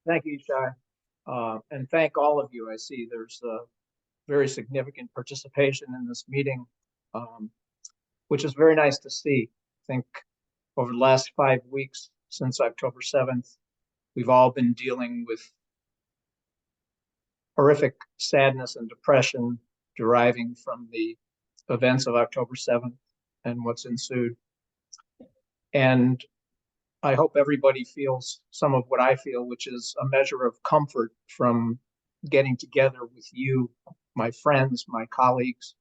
Thank you, Shai. And thank all of you. I see there's a very significant participation in this meeting, um, which is very nice to see. I think over the last 5 weeks since October 7th, we've all been dealing with horrific sadness and depression deriving from the events of October 7th and what's ensued. And I hope everybody feels some of what I feel, which is a measure of comfort from getting together with you, my friends, my colleagues,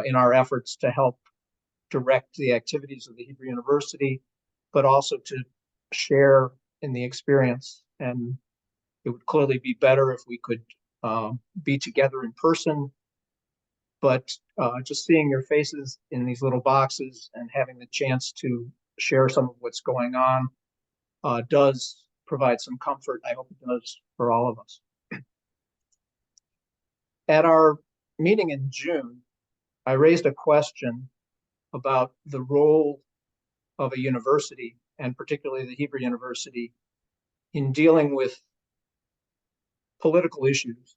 in our efforts to help direct the activities of the Hebrew University, but also to share in the experience. And it would clearly be better if we could be together in person, but just seeing your faces in these little boxes and having the chance to share some of what's going on does provide some comfort. I hope it does for all of us. At our meeting in June, I raised a question about the role of a university, and particularly the Hebrew University, in dealing with political issues,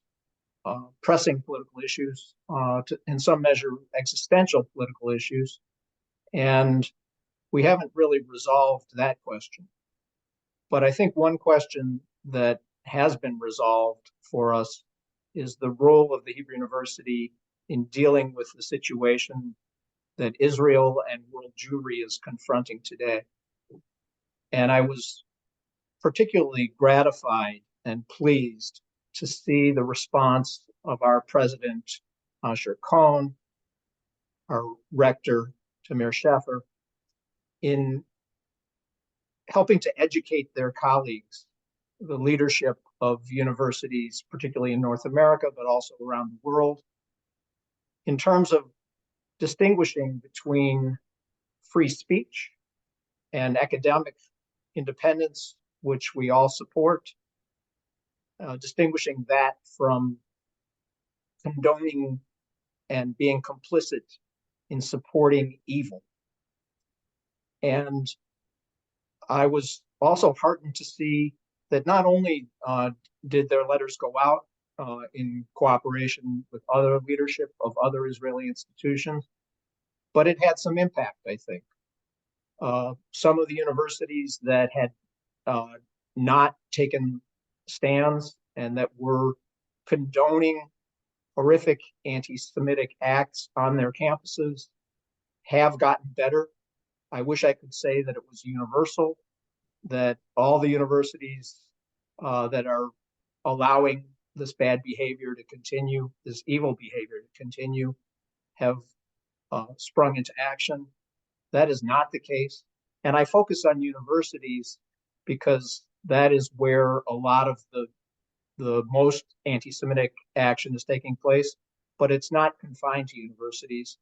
pressing political issues, in some measure existential political issues. And we haven't really resolved that question. But I think one question that has been resolved for us is the role of the Hebrew University in dealing with the situation that Israel and world Jewry is confronting today. And I was particularly gratified and pleased to see the response of our president, Asher Cohen, our rector, Tamir Sheffer, in helping to educate their colleagues, the leadership of universities, particularly in North America, but also around the world, in terms of distinguishing between free speech and academic independence, which we all support, distinguishing that from condoning and being complicit in supporting evil. And I was also heartened to see that not only did their letters go out in cooperation with other leadership of other Israeli institutions, but it had some impact, I think. Some of the universities that had not taken stands and that were condoning horrific anti-Semitic acts on their campuses have gotten better. I wish I could say that it was universal, that all the universities that are allowing this bad behavior to continue, this evil behavior to continue, have sprung into action. That is not the case. And I focus on universities because that is where a lot of the most anti-Semitic action is taking place, but it's not confined to universities.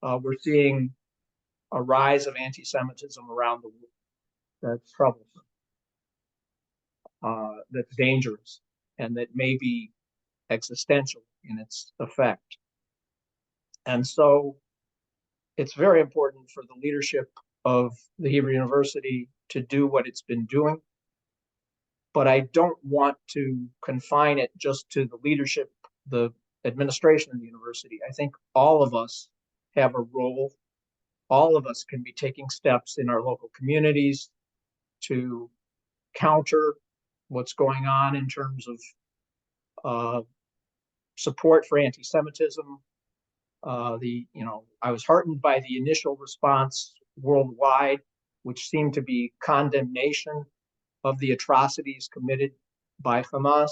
We're seeing a rise of anti-Semitism around the world. That's troublesome, that's dangerous, and that may be existential in its effect. And so it's very important for the leadership of the Hebrew University to do what it's been doing. But I don't want to confine it just to the leadership, the administration of the university. I think all of us have a role. All of us can be taking steps in our local communities to counter what's going on in terms of support for anti-Semitism. I was heartened by the initial response worldwide, which seemed to be condemnation of the atrocities committed by Hamas.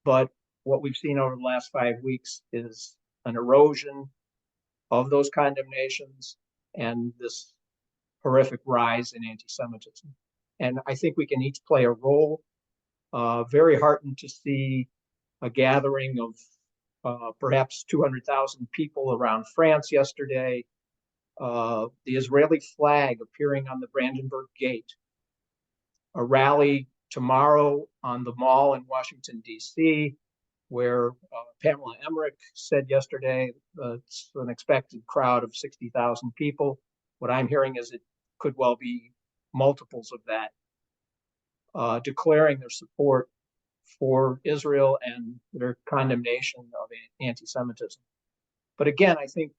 But what we've seen over the last 5 weeks is an erosion of those condemnations and this horrific rise in anti-Semitism. And I think we can each play a role. Very heartened to see a gathering of perhaps 200,000 people around France yesterday, the Israeli flag appearing on the Brandenburg Gate, a rally tomorrow on the Mall in Washington, D.C., where Pamela Emmerich said yesterday it's an expected crowd of 60,000 people. What I'm hearing is it could well be multiples of that. declaring their support for Israel and their condemnation of anti-Semitism. But again, I think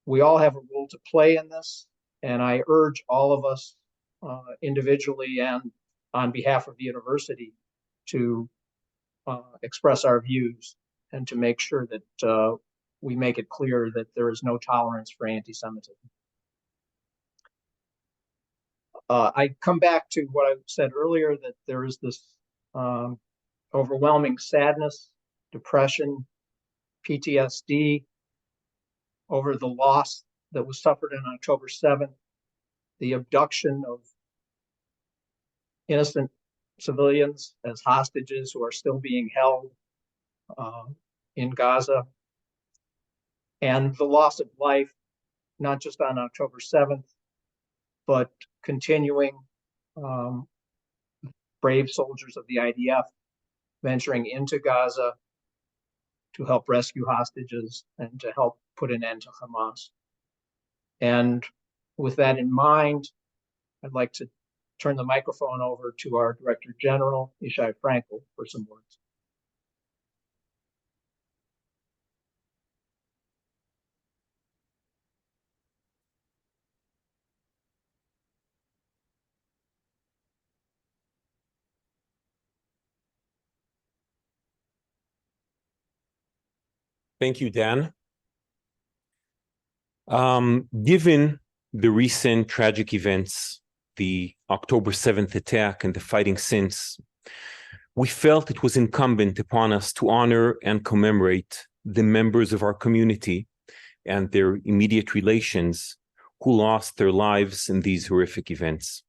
we all have a role to play in this, and I urge all of us individually and on behalf of the university to express our views and to make sure that we make it clear that there is no tolerance for anti-Semitism. I come back to what I said earlier, that there is this overwhelming sadness, depression, PTSD over the loss that was suffered on October 7th, the abduction of innocent civilians as hostages who are still being held in Gaza, and the loss of life, not just on October 7th, but continuing brave soldiers of the IDF venturing into Gaza to help rescue hostages and to help put an end to Hamas. And with that in mind, I'd like to turn the microphone over to our Director General, Yishai Frankel, for some words. Thank you, Dan. Given the recent tragic events, the October 7th attack and the fighting since, we felt it was incumbent upon us to honor and commemorate the members of our community and their immediate relations who lost their lives in these horrific events.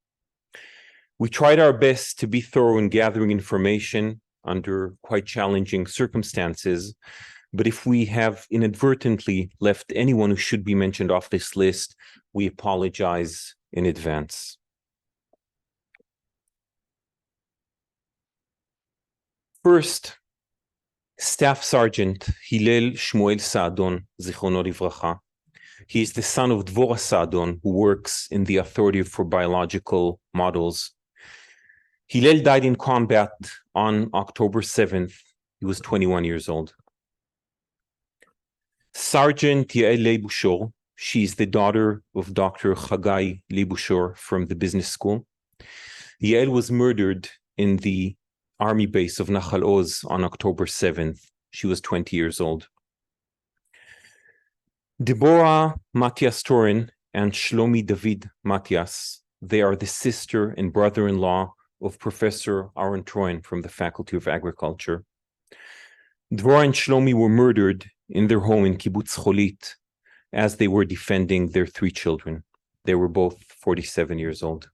We tried our best to be thorough in gathering information under quite challenging circumstances, but if we have inadvertently left anyone who should be mentioned off this list, we apologize in advance. First, Staff Sergeant Hillel Shmuel Saadon, Zichrono Livracha. He is the son of Dvorah Saadon, who works in the Authority for Biological Models. Hillel died in combat on October 7th. He was 21 years old. Sergeant Yael Leibushor, she is the daughter of Dr. Chagai Leibushor from the business school. Yael was murdered in the army base of Nahal Oz on October 7th. She was 20 years old. Deborah Matias Toren and Shlomi David Matias, they are the sister and brother-in-law of Professor Aaron Troen from the Faculty of Agriculture. Deborah and Shlomi were murdered in their home in Kibbutz Cholit as they were defending their 3 children. They were both 47 years old.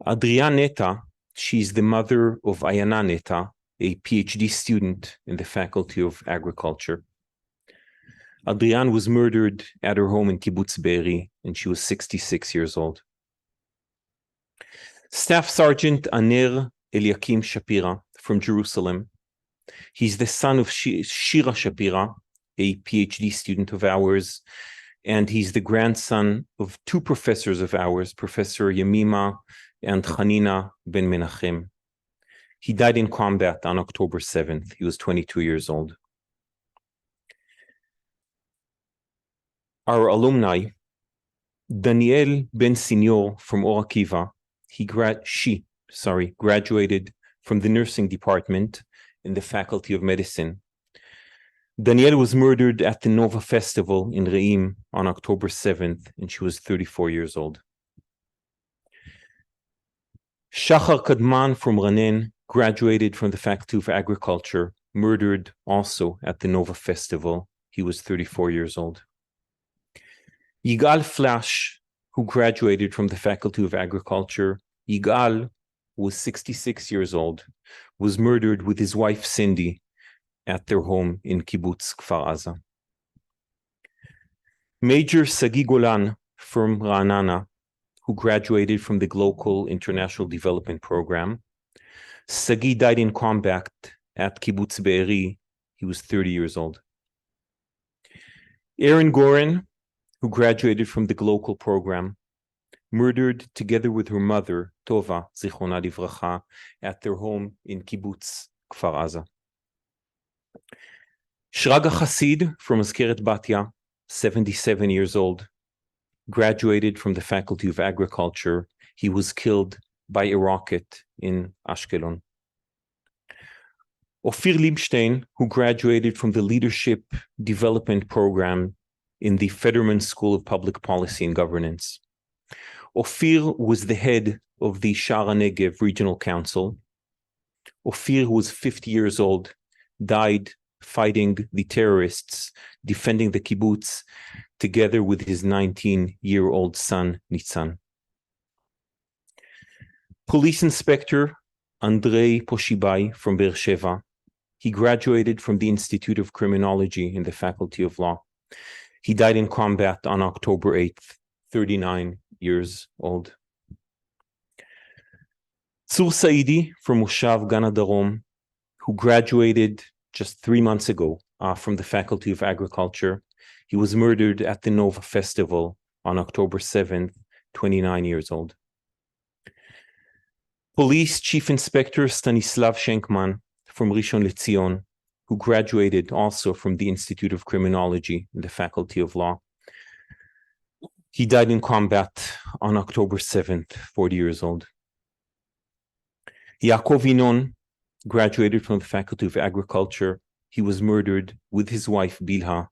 Adrian Neta, she's the mother of Ayana Neta, a PhD student in the Faculty of Agriculture. Adrian was murdered at her home in Kibbutz Be'eri, and she was 66 years old. Staff Sergeant Aner Eliakim Shapira from Jerusalem. He's the son of Shira Shapira, a PhD student of ours, and he's the grandson of 2 professors of ours, Professor Yemima and Hanina Ben Menachem. He died in combat on October 7th. He was 22 years old. Our alumni, Danielle Ben Signor from Or Akiva, she graduated from the nursing department in the Faculty of Medicine. Danielle was murdered at the Nova Festival in Re'im on October 7th, and she was 34 years old. Shachar Kadman from Ranen graduated from the Faculty of Agriculture, murdered also at the Nova Festival. He was 34 years old. Yigal Flash, who graduated from the Faculty of Agriculture, Yigal was 66 years old, was murdered with his wife Cindy at their home in Kibbutz Kfar Aza. Major Sagi Golan from Ra'anana, who graduated from the Global International Development Program. Sagi died in combat at Kibbutz Be'eri. He was 30 years old. Aaron Goren, who graduated from the Global Program. murdered together with her mother, Tova, Zichronah Livracha, at their home in Kibbutz Kfar Aza. Shraga Hasid from Mazkeret Batya, 77 years old, graduated from the Faculty of Agriculture. He was killed by a rocket in Ashkelon. Ofir Liebstein, who graduated from the Leadership Development Program in the Federman School of Public Policy and Governance. Ofir was the head of the Sha'ar HaNegev Regional Council. Ofir, who was 50 years old, died fighting the terrorists, defending the kibbutz, together with his 19-year-old son, Nitzan. Police Inspector Andrei Poshibai from Be'er Sheva. He graduated from the Institute of Criminology in the Faculty of Law. He died in combat on October 8th, 39 years old. Tzur Saidi from Moshav Gan HaDarom, who graduated just 3 months ago from the Faculty of Agriculture. He was murdered at the Nova Festival on October 7th, 29 years old. Police Chief Inspector Stanislav Shenkman from Rishon LeZion, who graduated also from the Institute of Criminology in the Faculty of Law. He died in combat on October 7th, 40 years old. Yaakov Inon graduated from the Faculty of Agriculture. He was murdered with his wife Bilha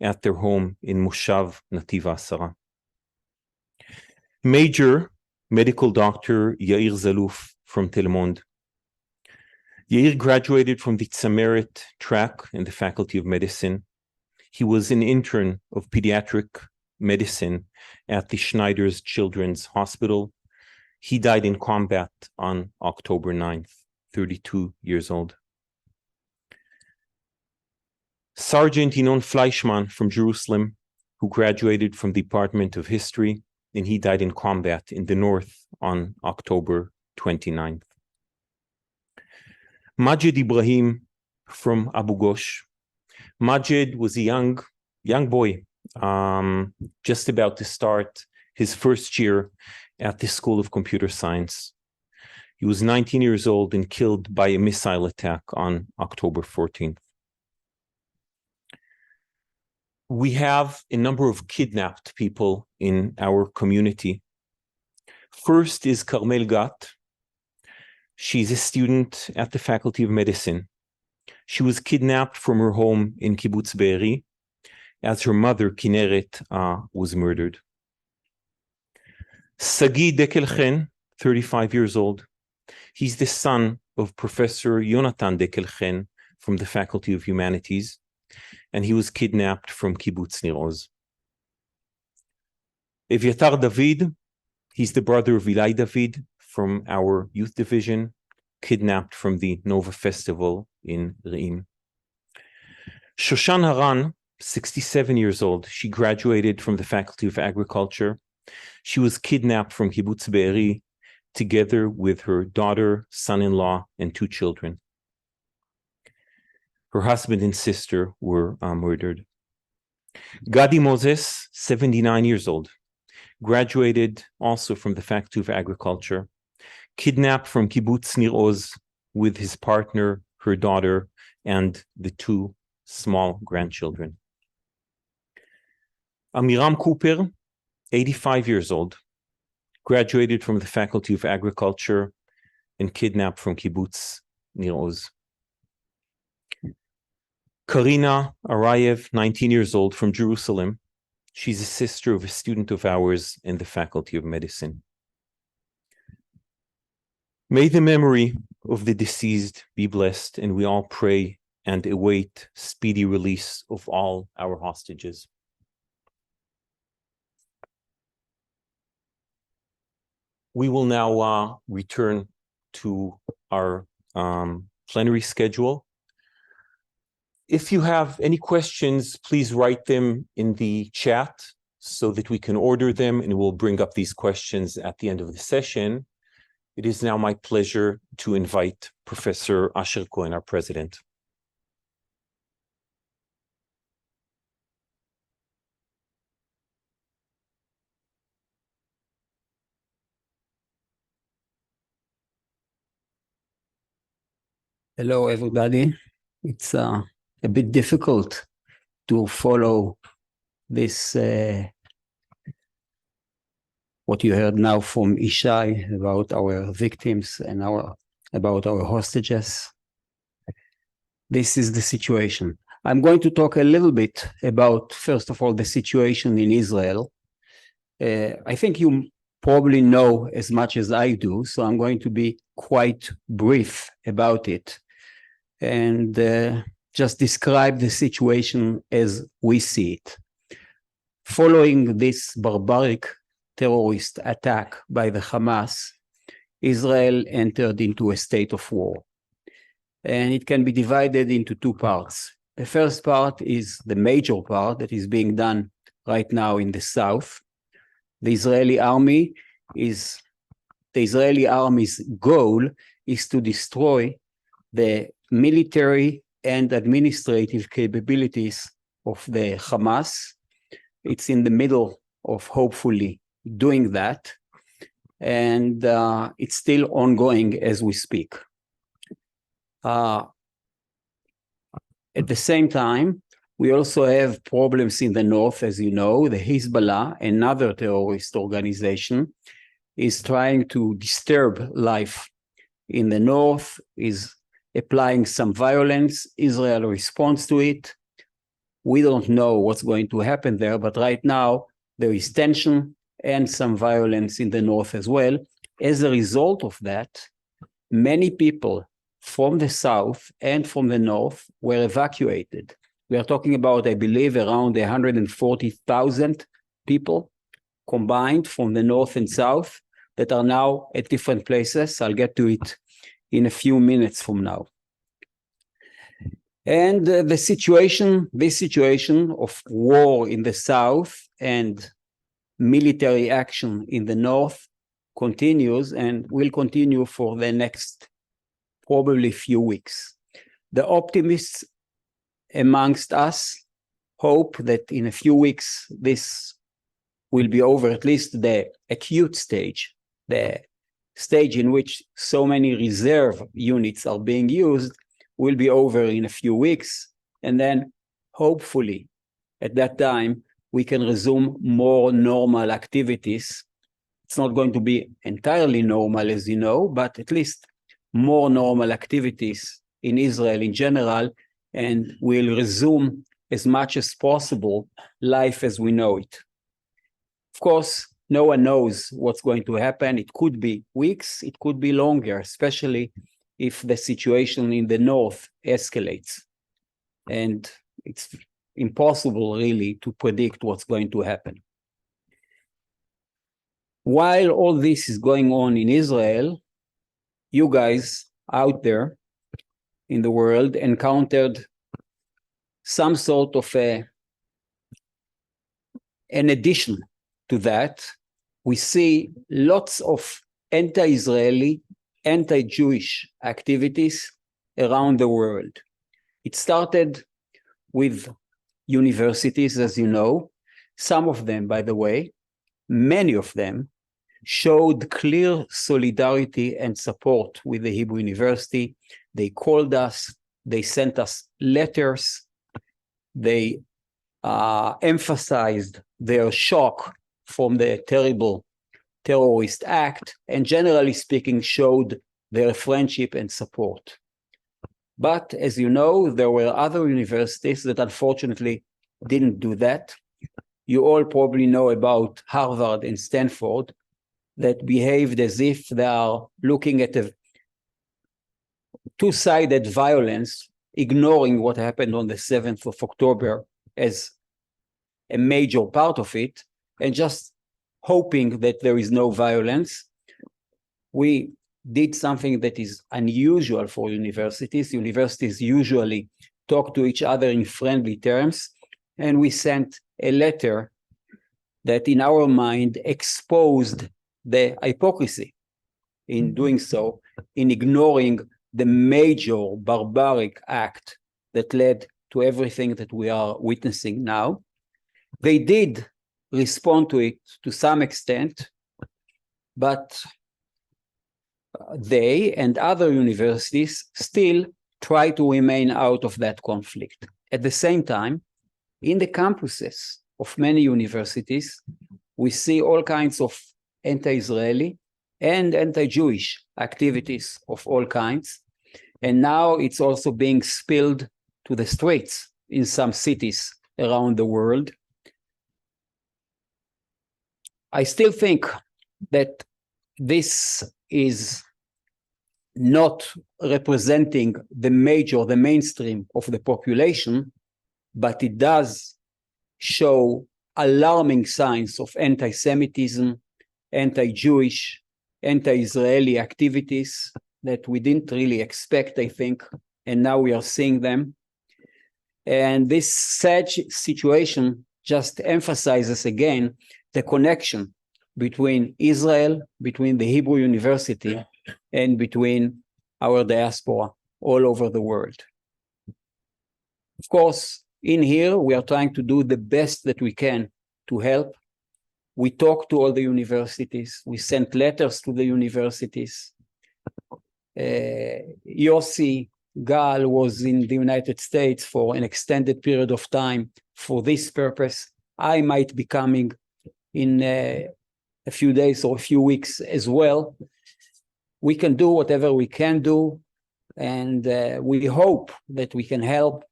at their home in Moshav Nativ HaAsara. Major medical doctor Yair Zaluf from Tel Mond. Yair graduated from the Tzameret track in the Faculty of Medicine. He was an intern of pediatric medicine at the Schneider's Children's Hospital. He died in combat on October 9th, 32 years old. Sergeant Inon Fleischman from Jerusalem, who graduated from the Department of History, and he died in combat in the north on October 29th. Majid Ibrahim from Abu Ghosh. Majid was a young boy, just about to start his first year at the School of Computer Science. He was 19 years old and killed by a missile attack on October 14th. We have a number of kidnapped people in our community. First is Carmel Gat. She's a student at the Faculty of Medicine. She was kidnapped from her home in Kibbutz Be'eri as her mother, Kineret, was murdered. Sagi Dekelchen, 35 years old. He's the son of Professor Yonatan Dekelchen from the Faculty of Humanities, and he was kidnapped from Kibbutz Nir Oz. Evyatar David, he's the brother of Eli David from our youth division, kidnapped from the Nova Festival in Re'im. Shoshan Haran, 67 years old. She graduated from the Faculty of Agriculture. She was kidnapped from Kibbutz Be'eri together with her daughter, son-in-law, and 2 children. Her husband and sister were murdered. Gadi Moses, 79 years old, graduated also from the Faculty of Agriculture, kidnapped from Kibbutz Nir Oz with his partner, her daughter, and the 2 small grandchildren. Amiram Cooper, 85 years old, graduated from the Faculty of Agriculture and kidnapped from Kibbutz Nir Oz. Karina Arayev, 19 years old, from Jerusalem. She's a sister of a student of ours in the Faculty of Medicine. May the memory of the deceased be blessed, and we all pray and await speedy release of all our hostages. We will now return to our plenary schedule. If you have any questions, please write them in the chat so that we can order them, and we'll bring up these questions at the end of the session. It is now my pleasure to invite Professor Asher Cohen, our president. Hello, everybody. It's a bit difficult to follow this, what you heard now from Ishai about our victims and about our hostages. This is the situation. I'm going to talk a little bit about, first of all, the situation in Israel. I think you probably know as much as I do, so I'm going to be quite brief about it and just describe the situation as we see it. Following this barbaric terrorist attack by the Hamas, Israel entered into a state of war. And it can be divided into two parts. The first part is the major part that is being done right now in the south. The Israeli army's goal is to destroy the military and administrative capabilities of the Hamas. It's in the middle of hopefully doing that, and it's still ongoing as we speak. At the same time, we also have problems in the north, as you know. The Hezbollah, another terrorist organization, is trying to disturb life in the north, is applying some violence. Israel responds to it. We don't know what's going to happen there, but right now there is tension and some violence in the north as well. As a result of that, many people from the south and from the north were evacuated. We are talking about, I believe, around 140,000 people combined from the north and south that are now at different places. I'll get to it in a few minutes from now. And this situation of war in the south and military action in the north continues and will continue for the next probably few weeks. The optimists amongst us hope that in a few weeks this will be over, at least the acute stage, the stage in which so many reserve units are being used will be over in a few weeks. And then hopefully at that time, we can resume more normal activities. It's not going to be entirely normal, as you know, but at least more normal activities in Israel in general, and we'll resume as much as possible life as we know it. Of course, no one knows what's going to happen. It could be weeks, it could be longer, especially if the situation in the north escalates. And it's impossible really to predict what's going to happen. While all this is going on in Israel, you guys out there in the world encountered some sort of an addition to that. We see lots of anti-Israeli, anti-Jewish activities around the world. It started with universities, as you know. Some of them, by the way, many of them, showed clear solidarity and support with the Hebrew University. They called us, they sent us letters, they emphasized their shock from the terrible terrorist act, and generally speaking, showed their friendship and support. But as you know, there were other universities that unfortunately didn't do that. You all probably know about Harvard and Stanford that behaved as if they are looking at a two-sided violence, ignoring what happened on the 7th of October as a major part of it, and just hoping that there is no violence. We did something that is unusual for universities. Universities usually talk to each other in friendly terms, and we sent a letter that in our mind exposed the hypocrisy in doing so, in ignoring the major barbaric act that led to everything that we are witnessing now. They did respond to it to some extent, but they and other universities still try to remain out of that conflict. At the same time, in the campuses of many universities, we see all kinds of anti-Israeli and anti-Jewish activities of all kinds. And now it's also being spilled to the streets in some cities around the world. I still think that this is not representing the mainstream of the population, but it does show alarming signs of anti-Semitism, anti-Jewish, anti-Israeli activities that we didn't really expect, I think, and now we are seeing them. And this sad situation just emphasizes again the connection between Israel, between the Hebrew University, and between our diaspora all over the world. Of course, in here, we are trying to do the best that we can to help. We talk to all the universities. We sent letters to the universities. Yossi Gal was in the United States for an extended period of time for this purpose. I might be coming in a few days or a few weeks as well. We can do whatever we can do, and we hope that we can help.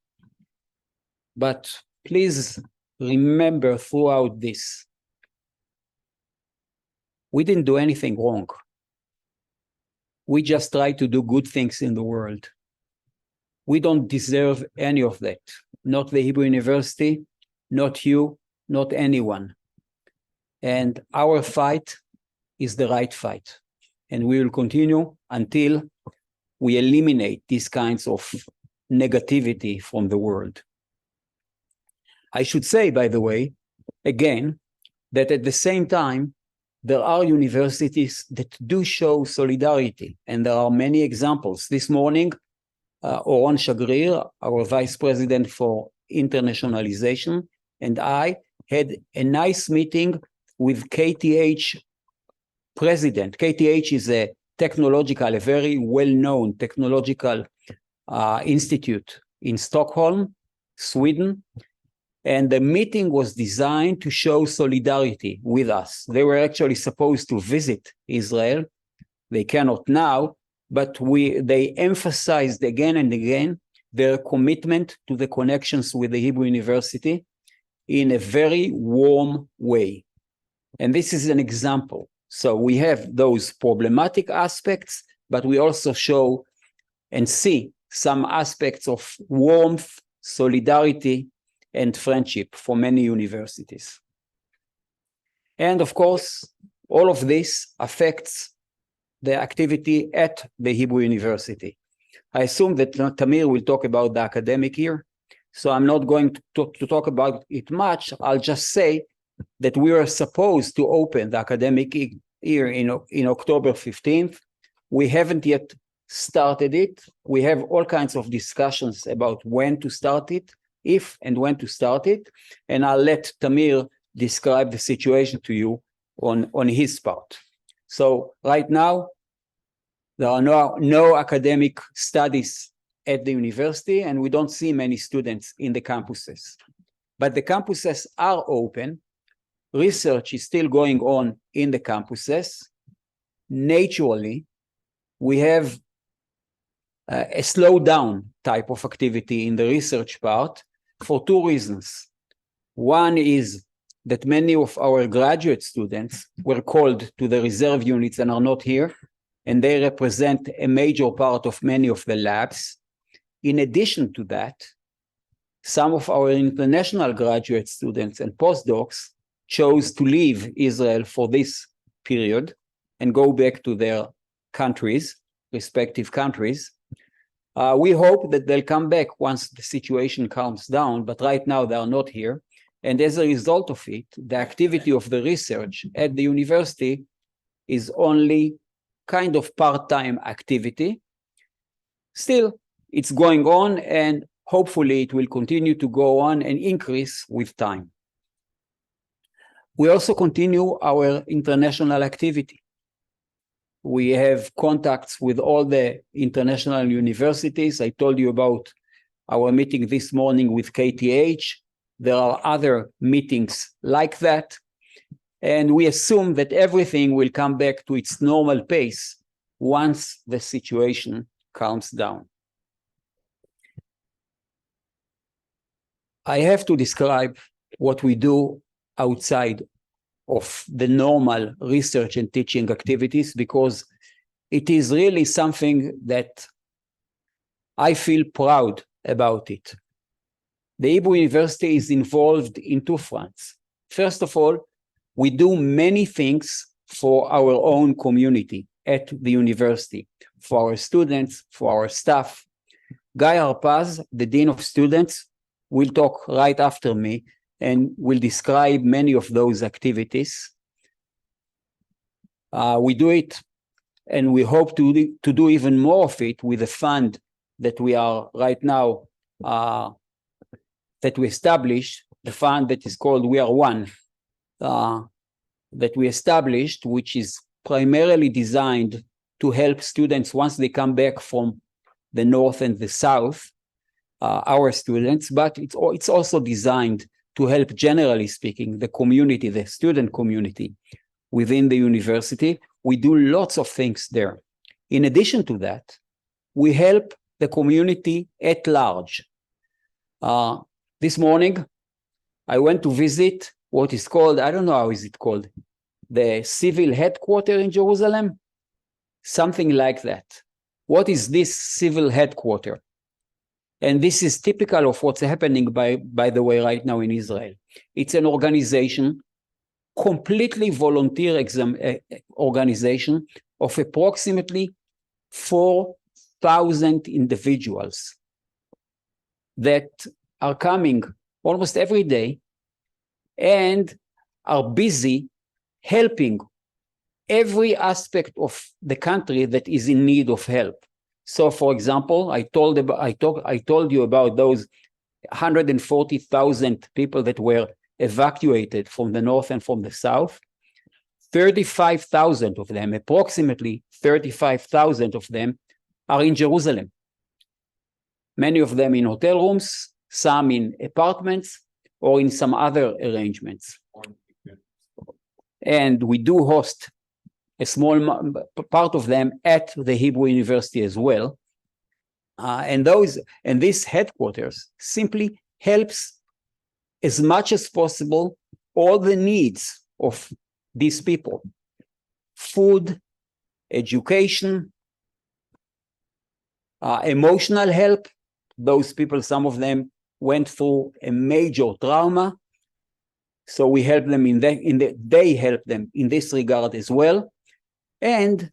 But please remember throughout this, we didn't do anything wrong. We just try to do good things in the world. We don't deserve any of that. Not the Hebrew University, not you, not anyone. And our fight is the right fight. And we will continue until we eliminate these kinds of negativity from the world. I should say, by the way, again, that at the same time, there are universities that do show solidarity, and there are many examples. This morning, Oron Shagrir, our Vice President for Internationalization, and I had a nice meeting with KTH President. KTH is a very well-known technological institute in Stockholm, Sweden. And the meeting was designed to show solidarity with us. They were actually supposed to visit Israel. They cannot now, but they emphasized again and again their commitment to the connections with the Hebrew University in a very warm way. And this is an example. So we have those problematic aspects, but we also show and see some aspects of warmth, solidarity, and friendship for many universities. And of course, all of this affects the activity at the Hebrew University. I assume that Tamir will talk about the academic year, so I'm not going to talk about it much. I'll just say that we are supposed to open the academic year in October 15th. We haven't yet started it. We have all kinds of discussions about when to start it, if and when to start it, and I'll let Tamir describe the situation to you on his part. So right now, there are no academic studies at the university, and we don't see many students in the campuses. But the campuses are open. Research is still going on in the campuses. Naturally, we have a slowdown type of activity in the research part for two reasons. One is that many of our graduate students were called to the reserve units and are not here, and they represent a major part of many of the labs. In addition to that, some of our international graduate students and postdocs chose to leave Israel for this period and go back to their countries, respective countries. We hope that they'll come back once the situation calms down, but right now they are not here. And as a result of it, the activity of the research at the university is only kind of part-time activity. Still, it's going on, and hopefully it will continue to go on and increase with time. We also continue our international activity. We have contacts with all the international universities. I told you about our meeting this morning with KTH. There are other meetings like that. And we assume that everything will come back to its normal pace once the situation calms down. I have to describe what we do outside of the normal research and teaching activities, because it is really something that I feel proud about it. The Hebrew University is involved in two fronts. First of all, we do many things for our own community at the university, for our students, for our staff. Guy Harpaz, the Dean of Students, will talk right after me and will describe many of those activities. We do it, and we hope to do even more of it with a fund that we are right now, that we established, the fund that is called We Are One, that we established, which is primarily designed to help students once they come back from the North and the South, our students, but it's also designed to help, generally speaking, the community, the student community within the university. We do lots of things there. In addition to that, we help the community at large. This morning, I went to visit what is called, I don't know how is it called, the civil headquarters in Jerusalem? Something like that. What is this civil headquarters? And this is typical of what's happening, by the way, right now in Israel. It's an organization, completely volunteer organization of approximately 4,000 individuals that are coming almost every day and are busy helping every aspect of the country that is in need of help. So, for example, I told you about those 140,000 people that were evacuated from the North and from the South. 35,000 of them, approximately 35,000 of them, are in Jerusalem. Many of them in hotel rooms, some in apartments, or in some other arrangements. And we do host a small part of them at the Hebrew University as well. And this headquarters simply helps as much as possible all the needs of these people: food, education, emotional help. Those people, some of them went through a major trauma, so we help them they help them in this regard as well. And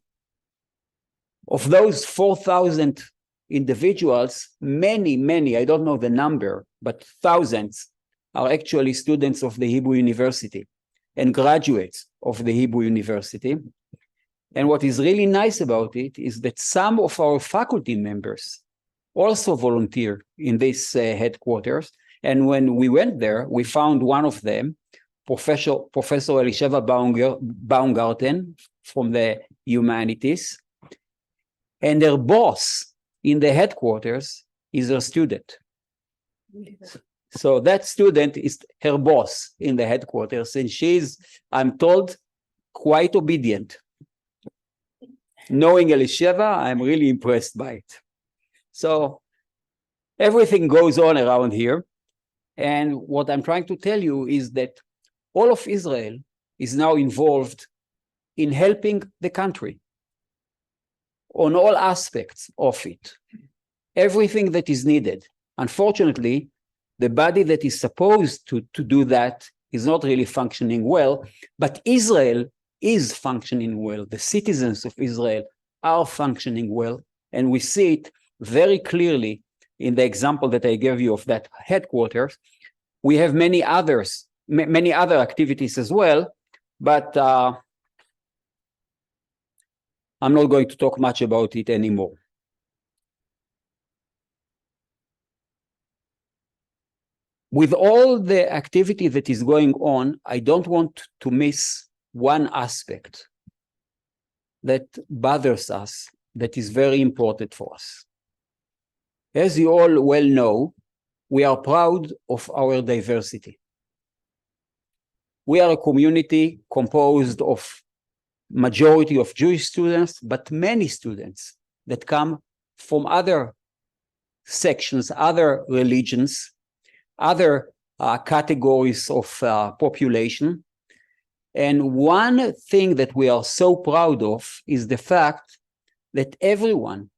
of those 4,000 individuals, many, I don't know the number, but thousands are actually students of the Hebrew University and graduates of the Hebrew University. And what is really nice about it is that some of our faculty members also volunteer in this headquarters. And when we went there, we found one of them, Professor Elisheva Baumgarten from the humanities. And their boss in the headquarters is her student. So that student is her boss in the headquarters, and she's, I'm told, quite obedient. Knowing Elisheva, I'm really impressed by it. So everything goes on around here. And what I'm trying to tell you is that all of Israel is now involved in helping the country on all aspects of it, everything that is needed. Unfortunately, the body that is supposed to do that is not really functioning well, but Israel is functioning well. The citizens of Israel are functioning well, and we see it very clearly in the example that I gave you of that headquarters. We have many other activities as well, but I'm not going to talk much about it anymore. With all the activity that is going on, I don't want to miss one aspect. that bothers us, that is very important for us. As you all well know, we are proud of our diversity. We are a community composed of majority of Jewish students, but many students that come from other sections, other religions, other categories of population. And one thing that we are so proud of is the fact that everyone,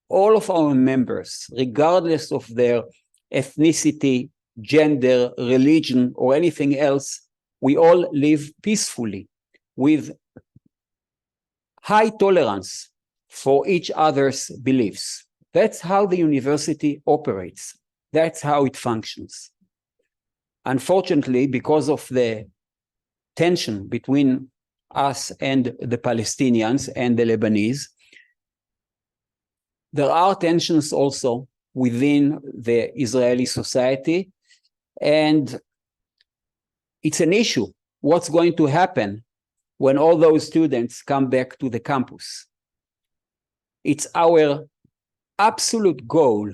all of our members, regardless of their ethnicity, gender, religion, or anything else, we all live peacefully with high tolerance for each other's beliefs. That's how the university operates. That's how it functions. Unfortunately, because of the tension between us and the Palestinians and the Lebanese, there are tensions also within the Israeli society, and it's an issue. What's going to happen when all those students come back to the campus? It's our absolute goal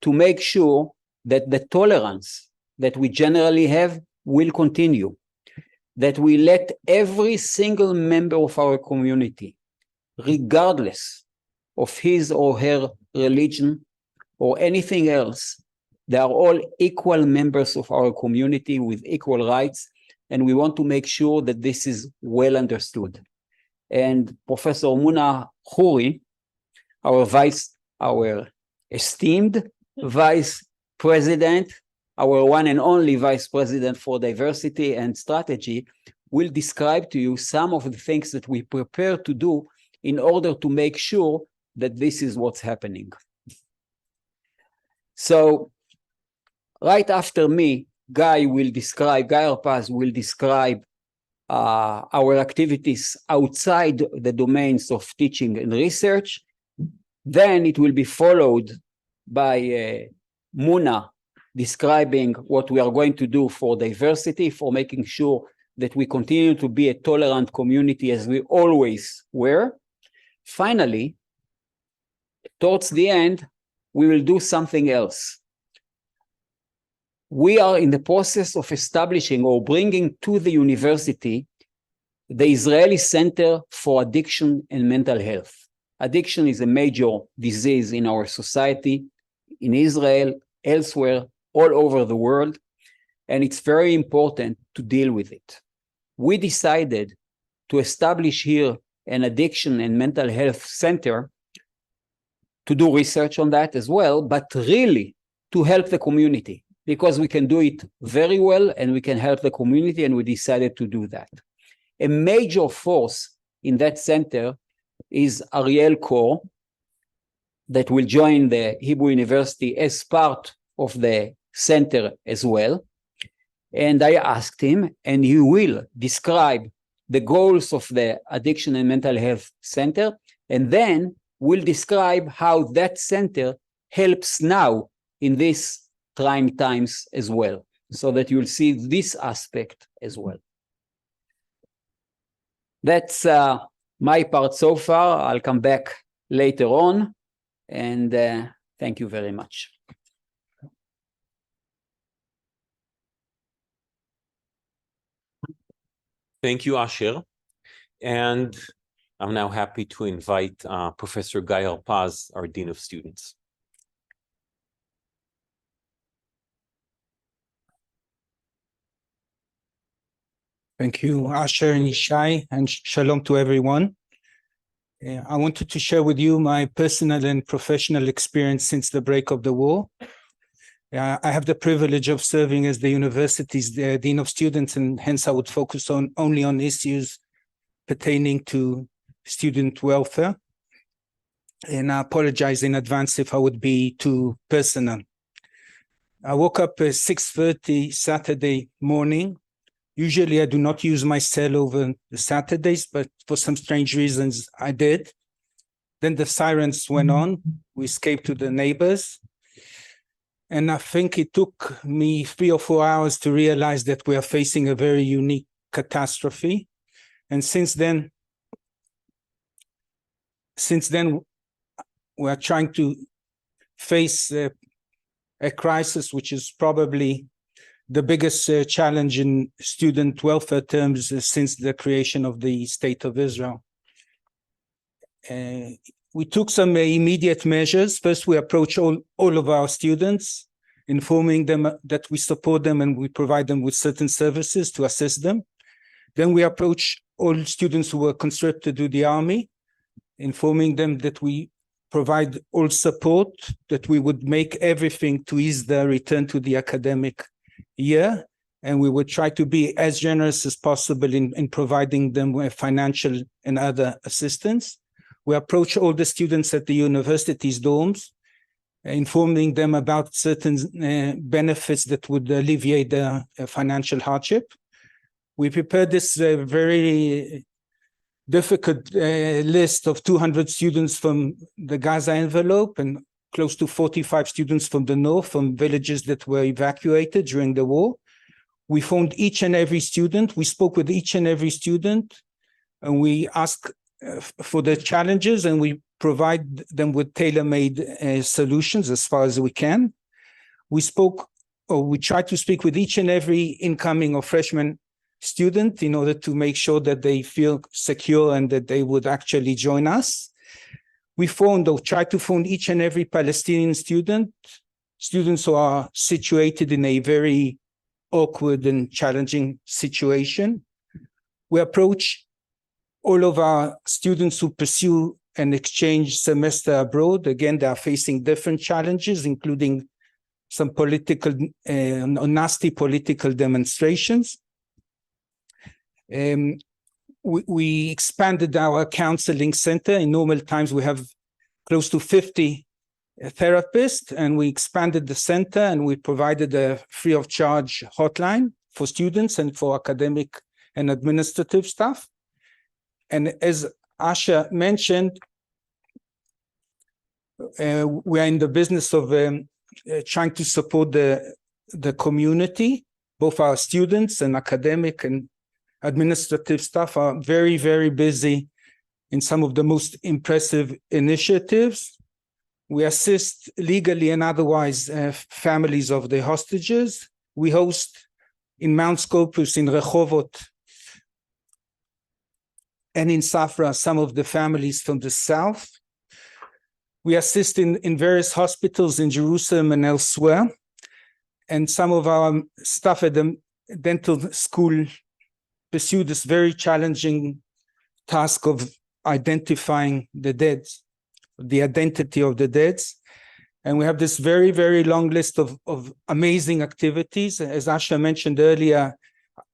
to make sure that the tolerance that we generally have will continue, that we let every single member of our community, regardless of his or her religion or anything else, they are all equal members of our community with equal rights, and we want to make sure that this is well understood. And Professor Muna Khoury, our esteemed vice president, our one and only vice president for diversity and strategy, will describe to you some of the things that we prepare to do in order to make sure that this is what's happening. So right after me, Guy Harpaz will describe our activities outside the domains of teaching and research. Then it will be followed by Muna describing what we are going to do for diversity, for making sure that we continue to be a tolerant community as we always were. Finally, towards the end, we will do something else. We are in the process of establishing or bringing to the university the Israeli Center for Addiction and Mental Health. Addiction is a major disease in our society, in Israel, elsewhere, all over the world, and it's very important to deal with it. We decided to establish here an addiction and mental health center to do research on that as well, but really to help the community, because we can do it very well and we can help the community, and we decided to do that. A major force in that center is Ariel Kor, that will join the Hebrew University as part of the center as well. And I asked him, and he will describe the goals of the Addiction and Mental Health Center, and then will describe how that center helps now in these trying times as well, so that you'll see this aspect as well. That's my part so far. I'll come back later on, and thank you very much. Thank you, Asher. And I'm now happy to invite Professor Guy Harpaz, our Dean of Students. Thank you, Asher and Yishai, and shalom to everyone. I wanted to share with you my personal and professional experience since the break of the war. I have the privilege of serving as the university's Dean of Students, and hence I would focus only on issues pertaining to student welfare. And I apologize in advance if I would be too personal. I woke up at 6:30 Saturday morning. Usually I do not use my cell over the Saturdays, but for some strange reasons I did. Then the sirens went on. We escaped to the neighbors. And I think it took me 3 or 4 hours to realize that we are facing a very unique catastrophe. And since then, Since then, we are trying to face a crisis, which is probably the biggest challenge in student welfare terms since the creation of the State of Israel. We took some immediate measures. First, we approached all of our students, informing them that we support them and we provide them with certain services to assist them. Then we approached all students who were conscripted to the army, informing them that we provide all support, that we would make everything to ease their return to the academic year, and we would try to be as generous as possible in providing them with financial and other assistance. We approach all the students at the university's dorms, informing them about certain benefits that would alleviate their financial hardship. We prepared this very difficult list of 200 students from the Gaza envelope and close to 45 students from the north, from villages that were evacuated during the war. We phoned each and every student. We spoke with each and every student, and we asked for the challenges, and we provide them with tailor-made solutions as far as we can. We tried to speak with each and every incoming or freshman student in order to make sure that they feel secure and that they would actually join us. We tried to phone each and every Palestinian students who are situated in a very awkward and challenging situation. We approach all of our students who pursue an exchange semester abroad. Again, they are facing different challenges, including some nasty political demonstrations. We expanded our counseling center. In normal times, we have close to 50 therapists, and we expanded the center, and we provided a free of charge hotline for students and for academic and administrative staff. And as Asher mentioned, we are in the business of trying to support the community. Both our students and academic and administrative staff are very, very busy in some of the most impressive initiatives. We assist legally and otherwise families of the hostages. We host in Mount Scopus, in Rehovot, and in Safra, some of the families from the south. We assist in various hospitals in Jerusalem and elsewhere. And some of our staff at the dental school pursue this very challenging task of identifying the dead, the identity of the dead. And we have this very, very long list of amazing activities. As Asher mentioned earlier,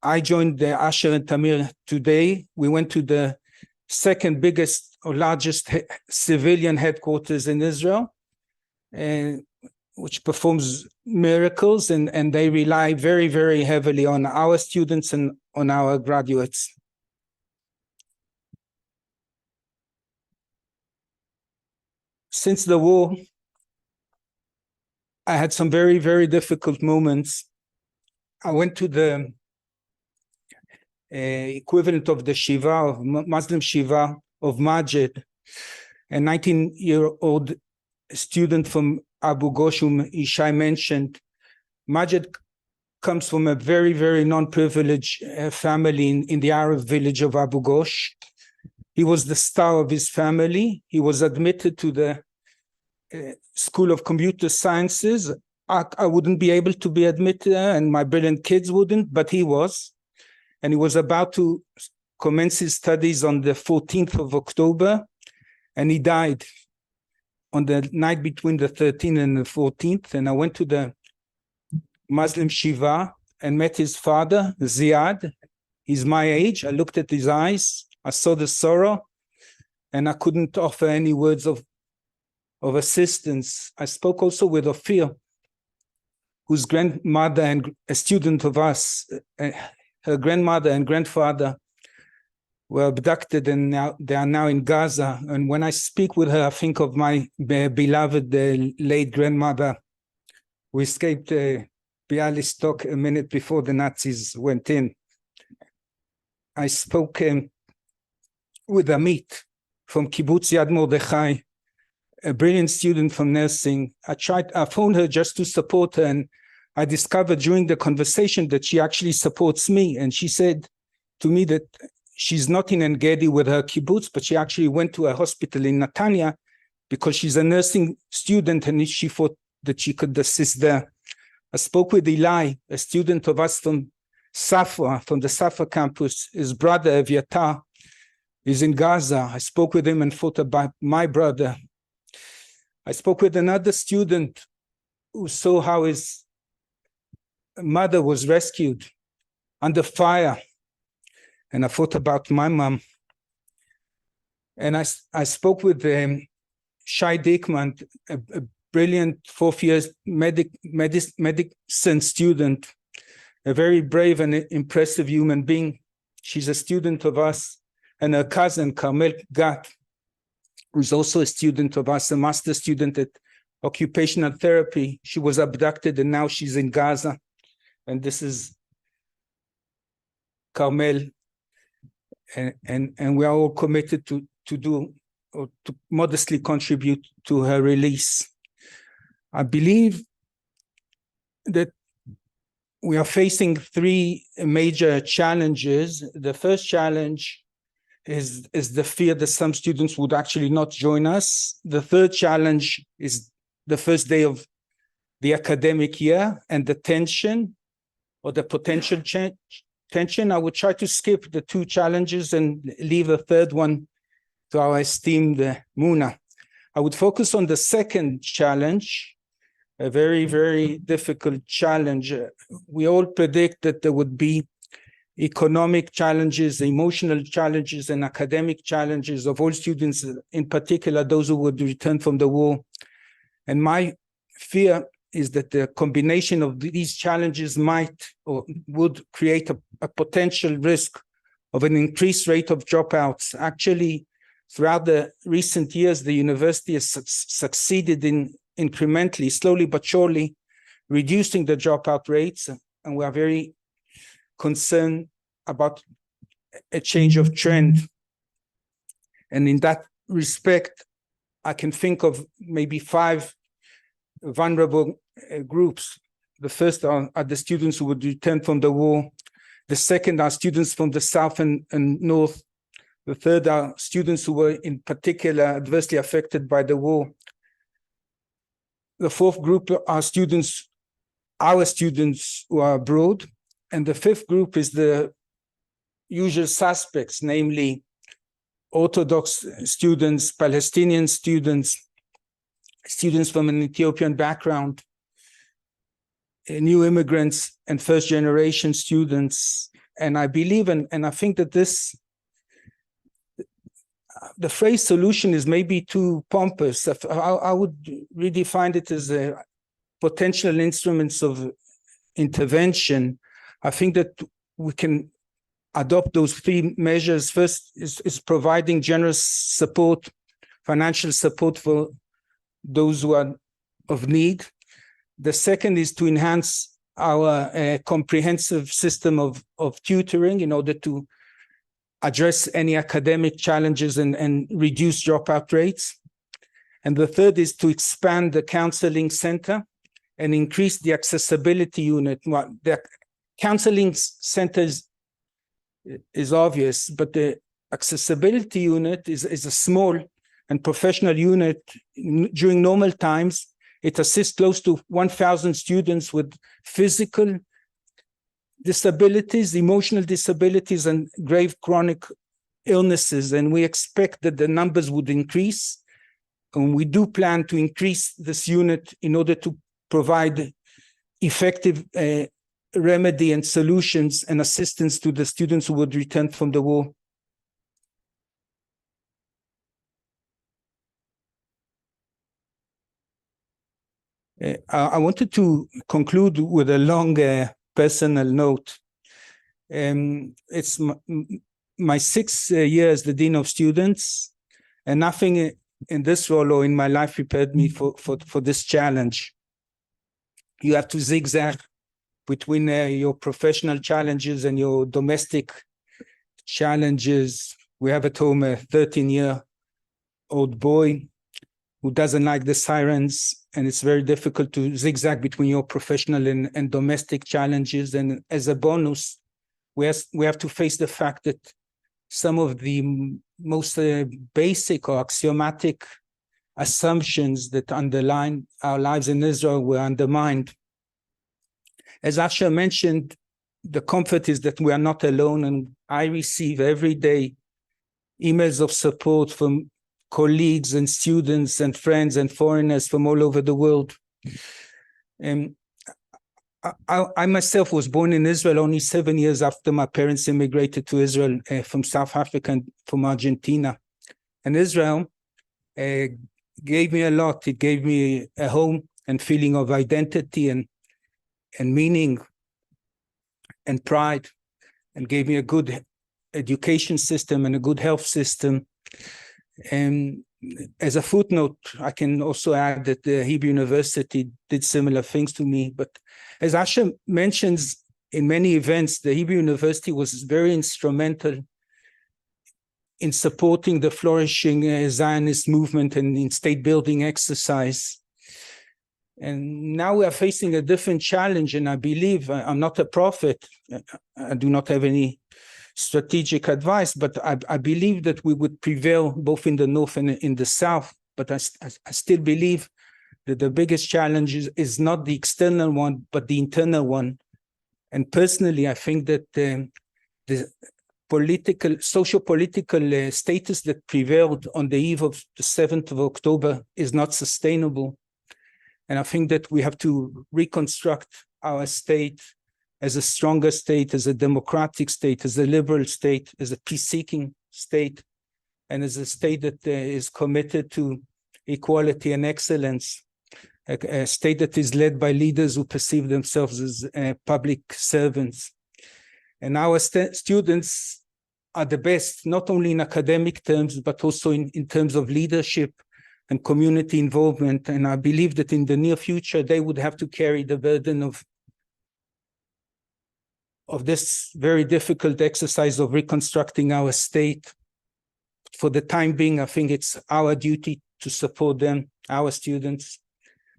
I joined the Asher and Tamir today. We went to the second biggest or largest civilian headquarters in Israel, which performs miracles, and they rely very, very heavily on our students and on our graduates. Since the war, I had some very, very difficult moments. I went to the equivalent of the Shiva, of Muslim Shiva of Majid, a 19-year-old student from Abu Ghosh, whom Ishai mentioned. Majid comes from a very, very non-privileged family in the Arab village of Abu Ghosh. He was the star of his family. He was admitted to the School of Computer Sciences. I wouldn't be able to be admitted, and my brilliant kids wouldn't, but he was. And he was about to commence his studies on the 14th of October, and he died on the night between the 13th and the 14th. And I went to the Muslim Shiva and met his father, Ziad. He's my age. I looked at his eyes. I saw the sorrow, and I couldn't offer any words of assistance. I spoke also with Ophir, whose grandmother and a student of us, her grandmother and grandfather were abducted, and now they are now in Gaza. And when I speak with her, I think of my beloved late grandmother, who escaped Bialystok a minute before the Nazis went in. I spoke with Amit from Kibbutz Yad Mordechai, a brilliant student from nursing. I phoned her just to support her, and I discovered during the conversation that she actually supports me. And she said to me that she's not in En Gedi with her kibbutz, but she actually went to a hospital in Netanya because she's a nursing student and she thought that she could assist there. I spoke with Eli, a student of us from Safra, from the Safra campus. His brother, Eviatar, is in Gaza. I spoke with him and thought about my brother. I spoke with another student who saw how his mother was rescued under fire. And I thought about my mom. And I spoke with Shai Dickman, a brilliant fourth-year medicine student, a very brave and impressive human being. She's a student of us, and her cousin, Carmel Gat, who's also a student of us, a master student at occupational therapy. She was abducted, and now she's in Gaza. And this is Carmel. And we are all committed to do or to modestly contribute to her release. I believe that we are facing three major challenges. The first challenge is the fear that some students would actually not join us. The third challenge is the first day of the academic year and the tension or the potential tension. I would try to skip the two challenges and leave a third one to our esteemed Muna. I would focus on the second challenge, a very, very difficult challenge. We all predict that there would be economic challenges, emotional challenges, and academic challenges of all students, in particular those who would return from the war. And my fear is that the combination of these challenges might or would create a potential risk of an increased rate of dropouts. Actually, throughout the recent years, the university has succeeded in incrementally, slowly but surely, reducing the dropout rates, and we are very concerned about a change of trend. And in that respect, I can think of maybe 5 vulnerable groups. The first are the students who would return from the war. The second are students from the south and north. The third are students who were in particular adversely affected by the war. The fourth group are students, our students who are abroad. And the fifth group is the usual suspects, namely Orthodox students, Palestinian students, students from an Ethiopian background, new immigrants, and first-generation students. And I believe, and I think that the phrase solution is maybe too pompous. I would redefine it as a potential instruments of intervention. I think that we can adopt those 3 measures. First is providing generous support, financial support for those who are of need. The second is to enhance our comprehensive system of tutoring in order to address any academic challenges and reduce dropout rates. And the third is to expand the counseling center and increase the accessibility unit. Well, the counseling center is obvious, but the accessibility unit is a small and professional unit. During normal times, it assists close to 1,000 students with physical disabilities, emotional disabilities, and grave chronic illnesses. And we expect that the numbers would increase. And we do plan to increase this unit in order to provide effective remedy and solutions and assistance to the students who would return from the war. I wanted to conclude with a long personal note. It's my 6th year as the Dean of Students, and nothing in this role or in my life prepared me for this challenge. You have to zigzag between your professional challenges and your domestic challenges. We have at home a 13-year old boy who doesn't like the sirens, and it's very difficult to zigzag between your professional and domestic challenges. And as a bonus, we have to face the fact that some of the most basic or axiomatic assumptions that underline our lives in Israel were undermined. As Asher mentioned, the comfort is that we are not alone, and I receive every day emails of support from colleagues and students and friends and foreigners from all over the world. I myself was born in Israel only 7 years after my parents immigrated to Israel from South Africa and from Argentina. And Israel gave me a lot. It gave me a home and feeling of identity and meaning and pride, and gave me a good education system and a good health system. And as a footnote, I can also add that the Hebrew University did similar things to me. But as Asher mentions in many events, the Hebrew University was very instrumental in supporting the flourishing Zionist movement and in state building exercise. And now we are facing a different challenge, and I believe, I'm not a prophet, I do not have any strategic advice, but I believe that we would prevail both in the north and in the south. But I still believe that the biggest challenge is not the external one, but the internal one. And personally, I think that the socio-political status that prevailed on the eve of the 7th of October is not sustainable. And I think that we have to reconstruct our state as a stronger state, as a democratic state, as a liberal state, as a peace-seeking state, and as a state that is committed to equality and excellence, a state that is led by leaders who perceive themselves as public servants. And our students are the best, not only in academic terms, but also in terms of leadership and community involvement. And I believe that in the near future, they would have to carry the burden of this very difficult exercise of reconstructing our state. For the time being, I think it's our duty to support them, our students,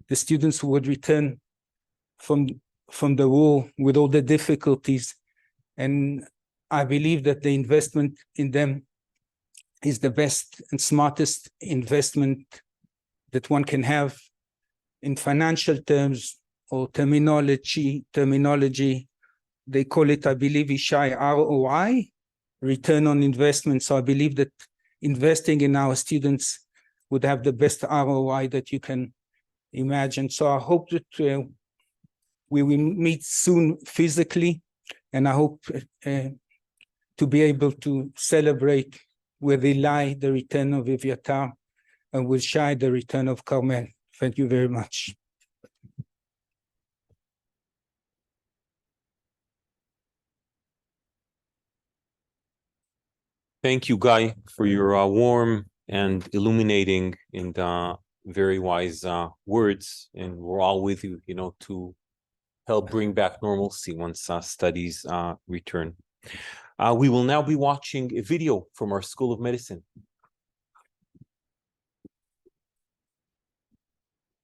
the students who would return from the war with all the difficulties. And I believe that the investment in them is the best and smartest investment that one can have in financial terms or terminology. They call it, I believe, Ishai, ROI, return on investment. So I believe that investing in our students would have the best ROI that you can imagine. So I hope that we will meet soon physically, and I hope to be able to celebrate with Eli the return of Eviatar and with Shai the return of Carmel. Thank you very much. Thank you, Guy, for your warm and illuminating and very wise words. And we're all with you, to help bring back normalcy once studies return. We will now be watching a video from our School of Medicine.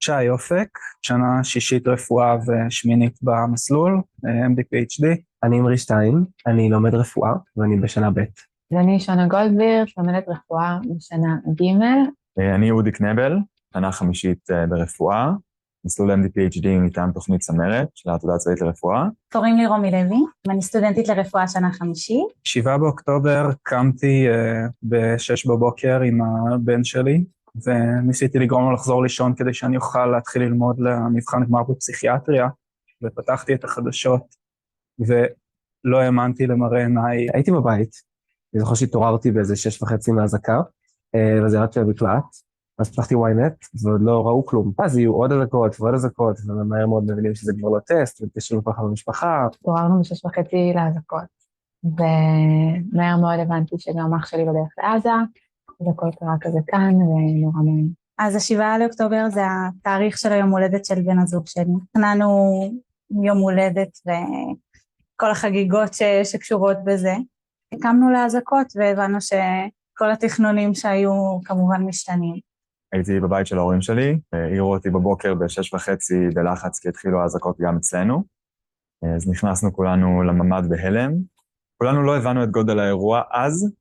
שי אופק, שנה שישית רפואה ושמינית במסלול, MD PhD. אני אמרי שטיין, אני לומד רפואה ואני בשנה ב'. ואני שונה גולדבירט, לומדת רפואה בשנה ג'. אני אודי קנבל, שנה חמישית ברפואה, מסלול MD PhD מטעם תוכנית צמרת של העתודה הצבאית לרפואה. קוראים לי רומי לוי, ואני סטודנטית לרפואה שנה חמישית. 7 באוקטובר קמתי ב-6 בבוקר עם הבן שלי, וניסיתי לגרום לו לחזור לישון כדי שאני אוכל להתחיל ללמוד למבחן גמר בפסיכיאטריה, ופתחתי את החדשות, ולא האמנתי למראה עיניי. הייתי בבית, אני זוכר שהתעוררתי באיזה 6:30 מהזקה, וזה ירד של מקלט, אז פתחתי ynet, ועוד לא ראו כלום. אז יהיו עוד אזעקות ועוד אזעקות, ומהר מאוד מבינים שזה כבר לא טסט, ותשאלו ככה במשפחה. התעוררנו ב6:30 לאזעקות, ומהר מאוד הבנתי שגם אח שלי בדרך לעזה, וכל קרה כזה כאן, ונורא מעניין. אז 7 לאוקטובר זה התאריך של היום הולדת של בן הזוג שלי. תכננו יום הולדת וכל החגיגות שקשורות בזה. הקמנו לאזעקות והבנו כל התכנונים שהיו כמובן משתנים. הייתי בבית של ההורים שלי, העירו אותי בבוקר ב6:30 בלחץ, כי התחילו האזעקות גם אצלנו. אז נכנסנו כולנו לממ"ד בהלם. כולנו לא הבנו את גודל האירוע אז.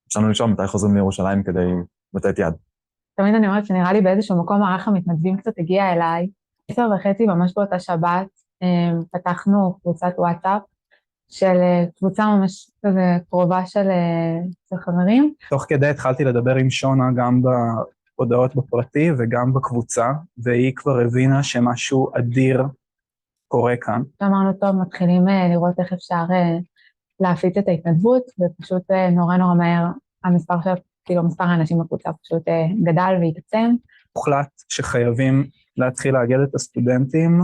אפשרנו לשאול מתי חוזרים לירושלים כדי לתת יד. תמיד אני אומרת שנראה לי באיזשהו מקום מערך המתנדבים קצת הגיע אליי. 10:30 ממש באותה שבת פתחנו קבוצת וואטסאפ של קבוצה ממש כזה קרובה של חברים. תוך כדי התחלתי לדבר עם שונה גם בהודעות בפרטי וגם בקבוצה, והיא כבר הבינה שמשהו אדיר קורה כאן. אמרנו, טוב, מתחילים לראות איך אפשר להפיץ את ההתנדבות, ופשוט נורא מהר מספר האנשים בקבוצה פשוט גדל והתעצם. הוחלט שחייבים להתחיל לאגד את הסטודנטים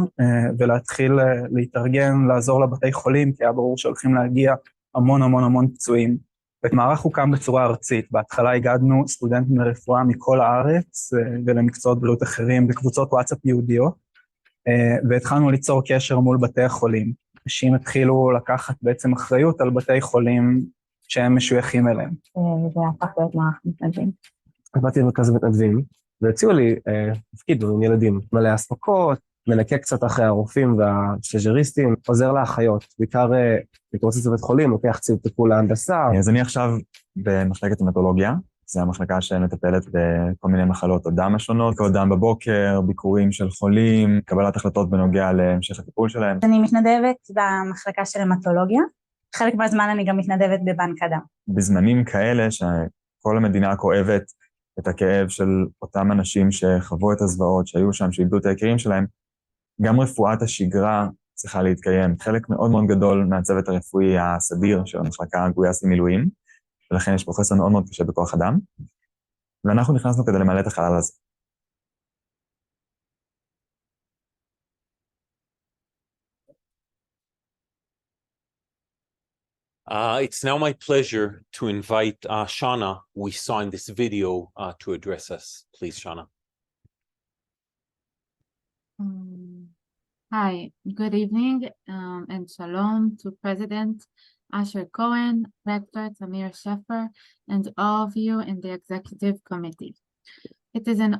ולהתחיל להתארגן, לעזור לבתי חולים, כי היה ברור שהולכים להגיע המון פצועים. המערך הוקם בצורה ארצית. בהתחלה הגדנו סטודנטים לרפואה מכל הארץ ולמקצועות בריאות אחרים בקבוצות וואטסאפ יהודיות, והתחלנו ליצור קשר מול בתי החולים. אנשים התחילו לקחת בעצם אחריות על בתי חולים שהם משויכים אליהם. וזה הפך להיות מערך מתנדבים. באתי למרכז מתנדבים, והציעו לי תפקיד עם ילדים, מלא אספקות, מנקה קצת אחרי הרופאים והשג'ריסטים, עוזר לאחיות, בעיקר מתרוצץ בבית חולים, לוקח ציוד טיפול להנדסה. אז אני עכשיו במחלקת המטולוגיה, זו המחלקה שמטפלת בכל מיני מחלות הדם השונות, בדיקות דם בבוקר, ביקורים של חולים, קבלת החלטות בנוגע להמשך הטיפול שלהם. אני מתנדבת במחלקה של המטולוגיה, חלק מהזמן אני גם מתנדבת בבנק הדם. בזמנים כאלה שכל המדינה כואבת את הכאב של אותם אנשים שחוו את הזוועות, שהיו שם, שאיבדו את היקירים שלהם, גם רפואת השגרה צריכה להתקיים. חלק מאוד גדול מהצוות הרפואי הסדיר של המחלקה גויס למילואים, ולכן יש פה חסר מאוד קשה בכוח אדם, ואנחנו נכנסנו כדי למלא את החלל הזה. It's now my pleasure to invite Shana, we saw in this video, to address us. Please, Shana. Hi, good evening, and shalom to President Asher Cohen, Rector Tamir Sheffer, and all of you in the Executive Committee. It is an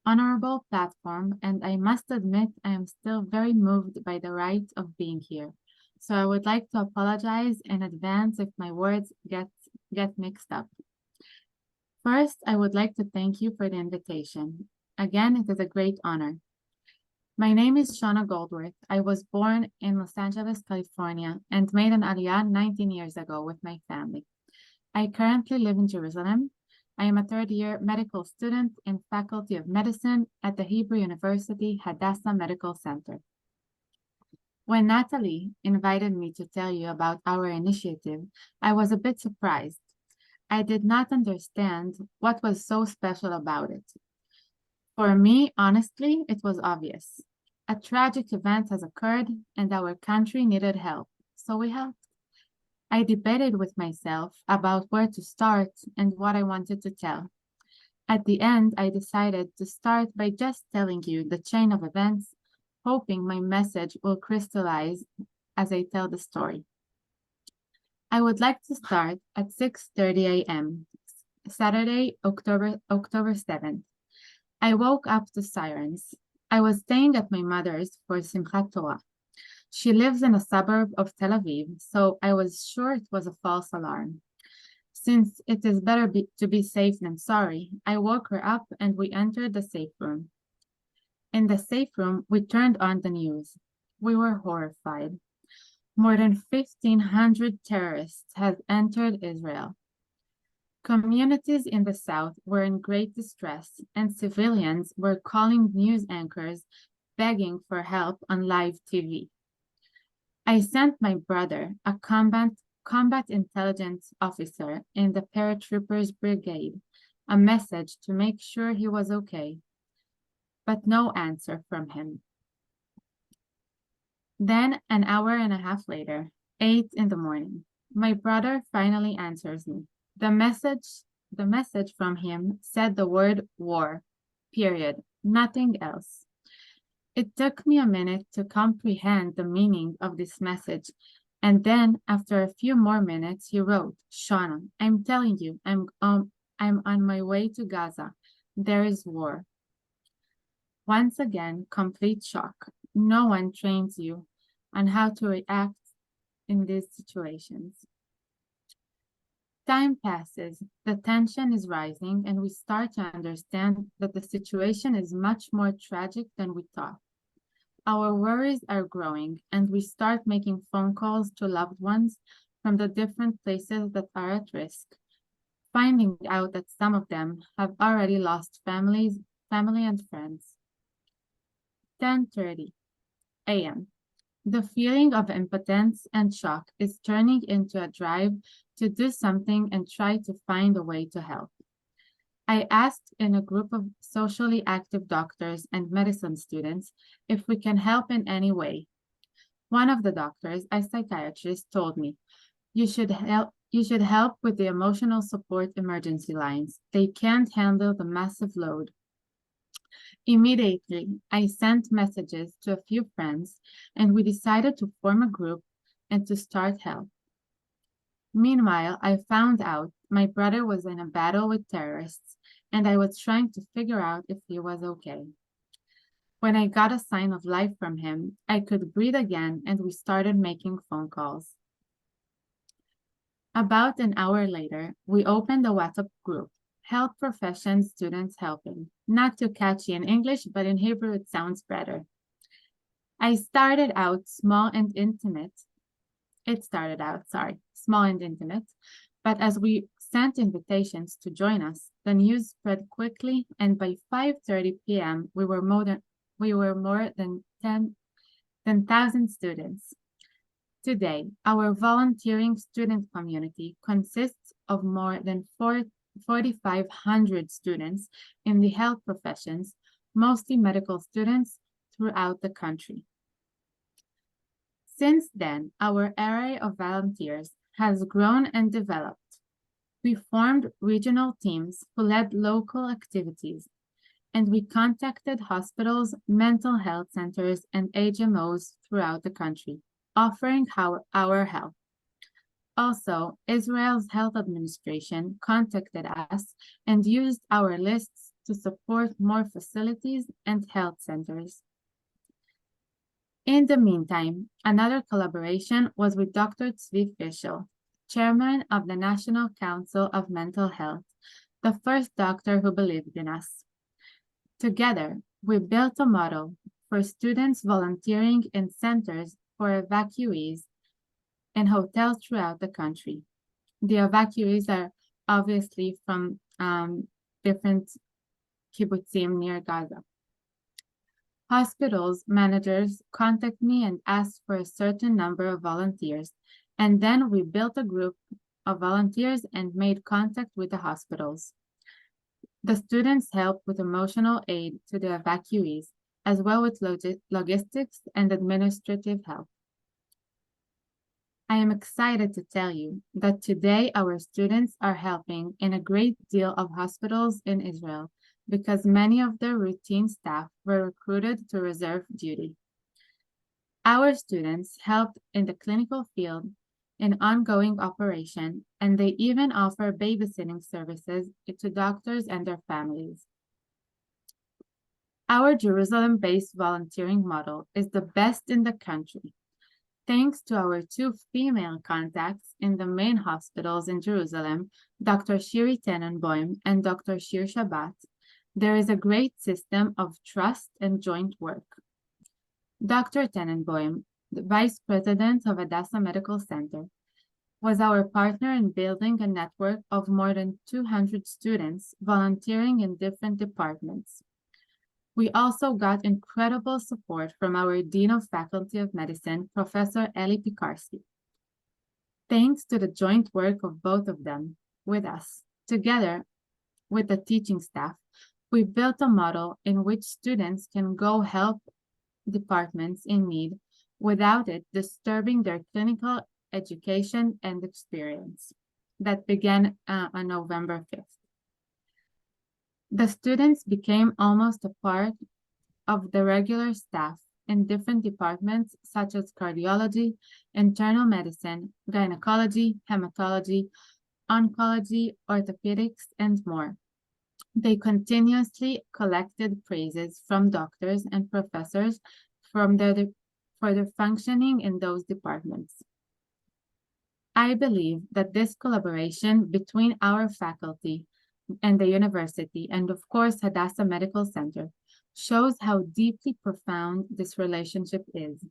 honorable platform, and I must admit I am still very moved by the right of being here. So I would like to apologize in advance if my words get mixed up. First, I would like to thank you for the invitation. Again, it is a great honor. My name is Shana Goldworth. I was born in Los Angeles, California, and made an Aliyah 19 years ago with my family. I currently live in Jerusalem. I am a third-year medical student in Faculty of Medicine at the Hebrew University Hadassah Medical Center. When Natalie invited me to tell you about our initiative, I was a bit surprised. I did not understand what was so special about it. For me, honestly, it was obvious. A tragic event has occurred and our country needed help, so we helped. I debated with myself about where to start and what I wanted to tell. At the end, I decided to start by just telling you the chain of events, hoping my message will crystallize as I tell the story. I would like to start at 6:30 a.m., Saturday, October 7th. I woke up to sirens. I was staying at my mother's for Simchat Torah. She lives in a suburb of Tel Aviv, so I was sure it was a false alarm. Since it is better to be safe than sorry, I woke her up and we entered the safe room. In the safe room, we turned on the news. We were horrified. More than 1,500 terrorists had entered Israel. Communities in the south were in great distress, and civilians were calling news anchors, begging for help on live TV. I sent my brother, a combat intelligence officer in the paratroopers brigade, a message to make sure he was okay, but no answer from him. Then, an hour and a half later, 8 in the morning, my brother finally answers me. The message from him said the word war, period, nothing else. It took me a minute to comprehend the meaning of this message, And then, after a few more minutes, he wrote, "Shauna, I'm telling you, I'm on my way to Gaza. There is war." Once again, complete shock. No one trains you on how to react in these situations. Time passes, the tension is rising, and we start to understand that the situation is much more tragic than we thought. Our worries are growing, and we start making phone calls to loved ones from the different places that are at risk, finding out that some of them have already lost family and friends. 10:30 a.m. The feeling of impotence and shock is turning into a drive to do something and try to find a way to help. I asked in a group of socially active doctors and medicine students if we can help in any way. One of the doctors, a psychiatrist, told me, you should help with the emotional support emergency lines. They can't handle the massive load. Immediately, I sent messages to a few friends, and we decided to form a group and to start help. Meanwhile, I found out my brother was in a battle with terrorists, and I was trying to figure out if he was okay. When I got a sign of life from him, I could breathe again, and we started making phone calls. About an hour later, we opened a WhatsApp group, Health Profession Students Helping. Not too catchy in English, but in Hebrew it sounds better. It started out small and intimate, but as we sent invitations to join us, the news spread quickly, and by 5:30 p.m., we were more than 10,000 students. Today, our volunteering student community consists of more than 4,500 students in the health professions, mostly medical students throughout the country. Since then, our array of volunteers has grown and developed. We formed regional teams who led local activities, and we contacted hospitals, mental health centers, and HMOs throughout the country, offering our help. Also, Israel's Health Administration contacted us and used our lists to support more facilities and health centers. In the meantime, another collaboration was with Dr. Tzvi Fischel, chairman of the National Council of Mental Health, the first doctor who believed in us. Together, we built a model for students volunteering in centers for evacuees in hotels throughout the country. The evacuees are obviously from different kibbutzim near Gaza. Hospitals managers contact me and ask for a certain number of volunteers, and then we built a group of volunteers and made contact with the hospitals. The students help with emotional aid to the evacuees, as well with logistics and administrative help. I am excited to tell you that today our students are helping in a great deal of hospitals in Israel because many of their routine staff were recruited to reserve duty. Our students helped in the clinical field in ongoing operation, and they even offer babysitting services to doctors and their families. Our Jerusalem-based volunteering model is the best in the country. Thanks to our two female contacts in the main hospitals in Jerusalem, Dr. Shiri Tenenbaum and Dr. Shir Shabbat, there is a great system of trust and joint work. Dr. Tenenbaum, the Vice President of Hadassah Medical Center, was our partner in building a network of more than 200 students volunteering in different departments. We also got incredible support from our Dean of Faculty of Medicine, Professor Eli Pikarsky. Thanks to the joint work of both of them with us, together with the teaching staff, we built a model in which students can go help departments in need without it disturbing their clinical education and experience. That began on November 5th. The students became almost a part of the regular staff in different departments such as cardiology, internal medicine, gynecology, hematology, oncology, orthopedics, and more. They continuously collected praises from doctors and professors for their functioning in those departments. I believe that this collaboration between our faculty and the university, and of course Hadassah Medical Center, shows how deeply profound this relationship is.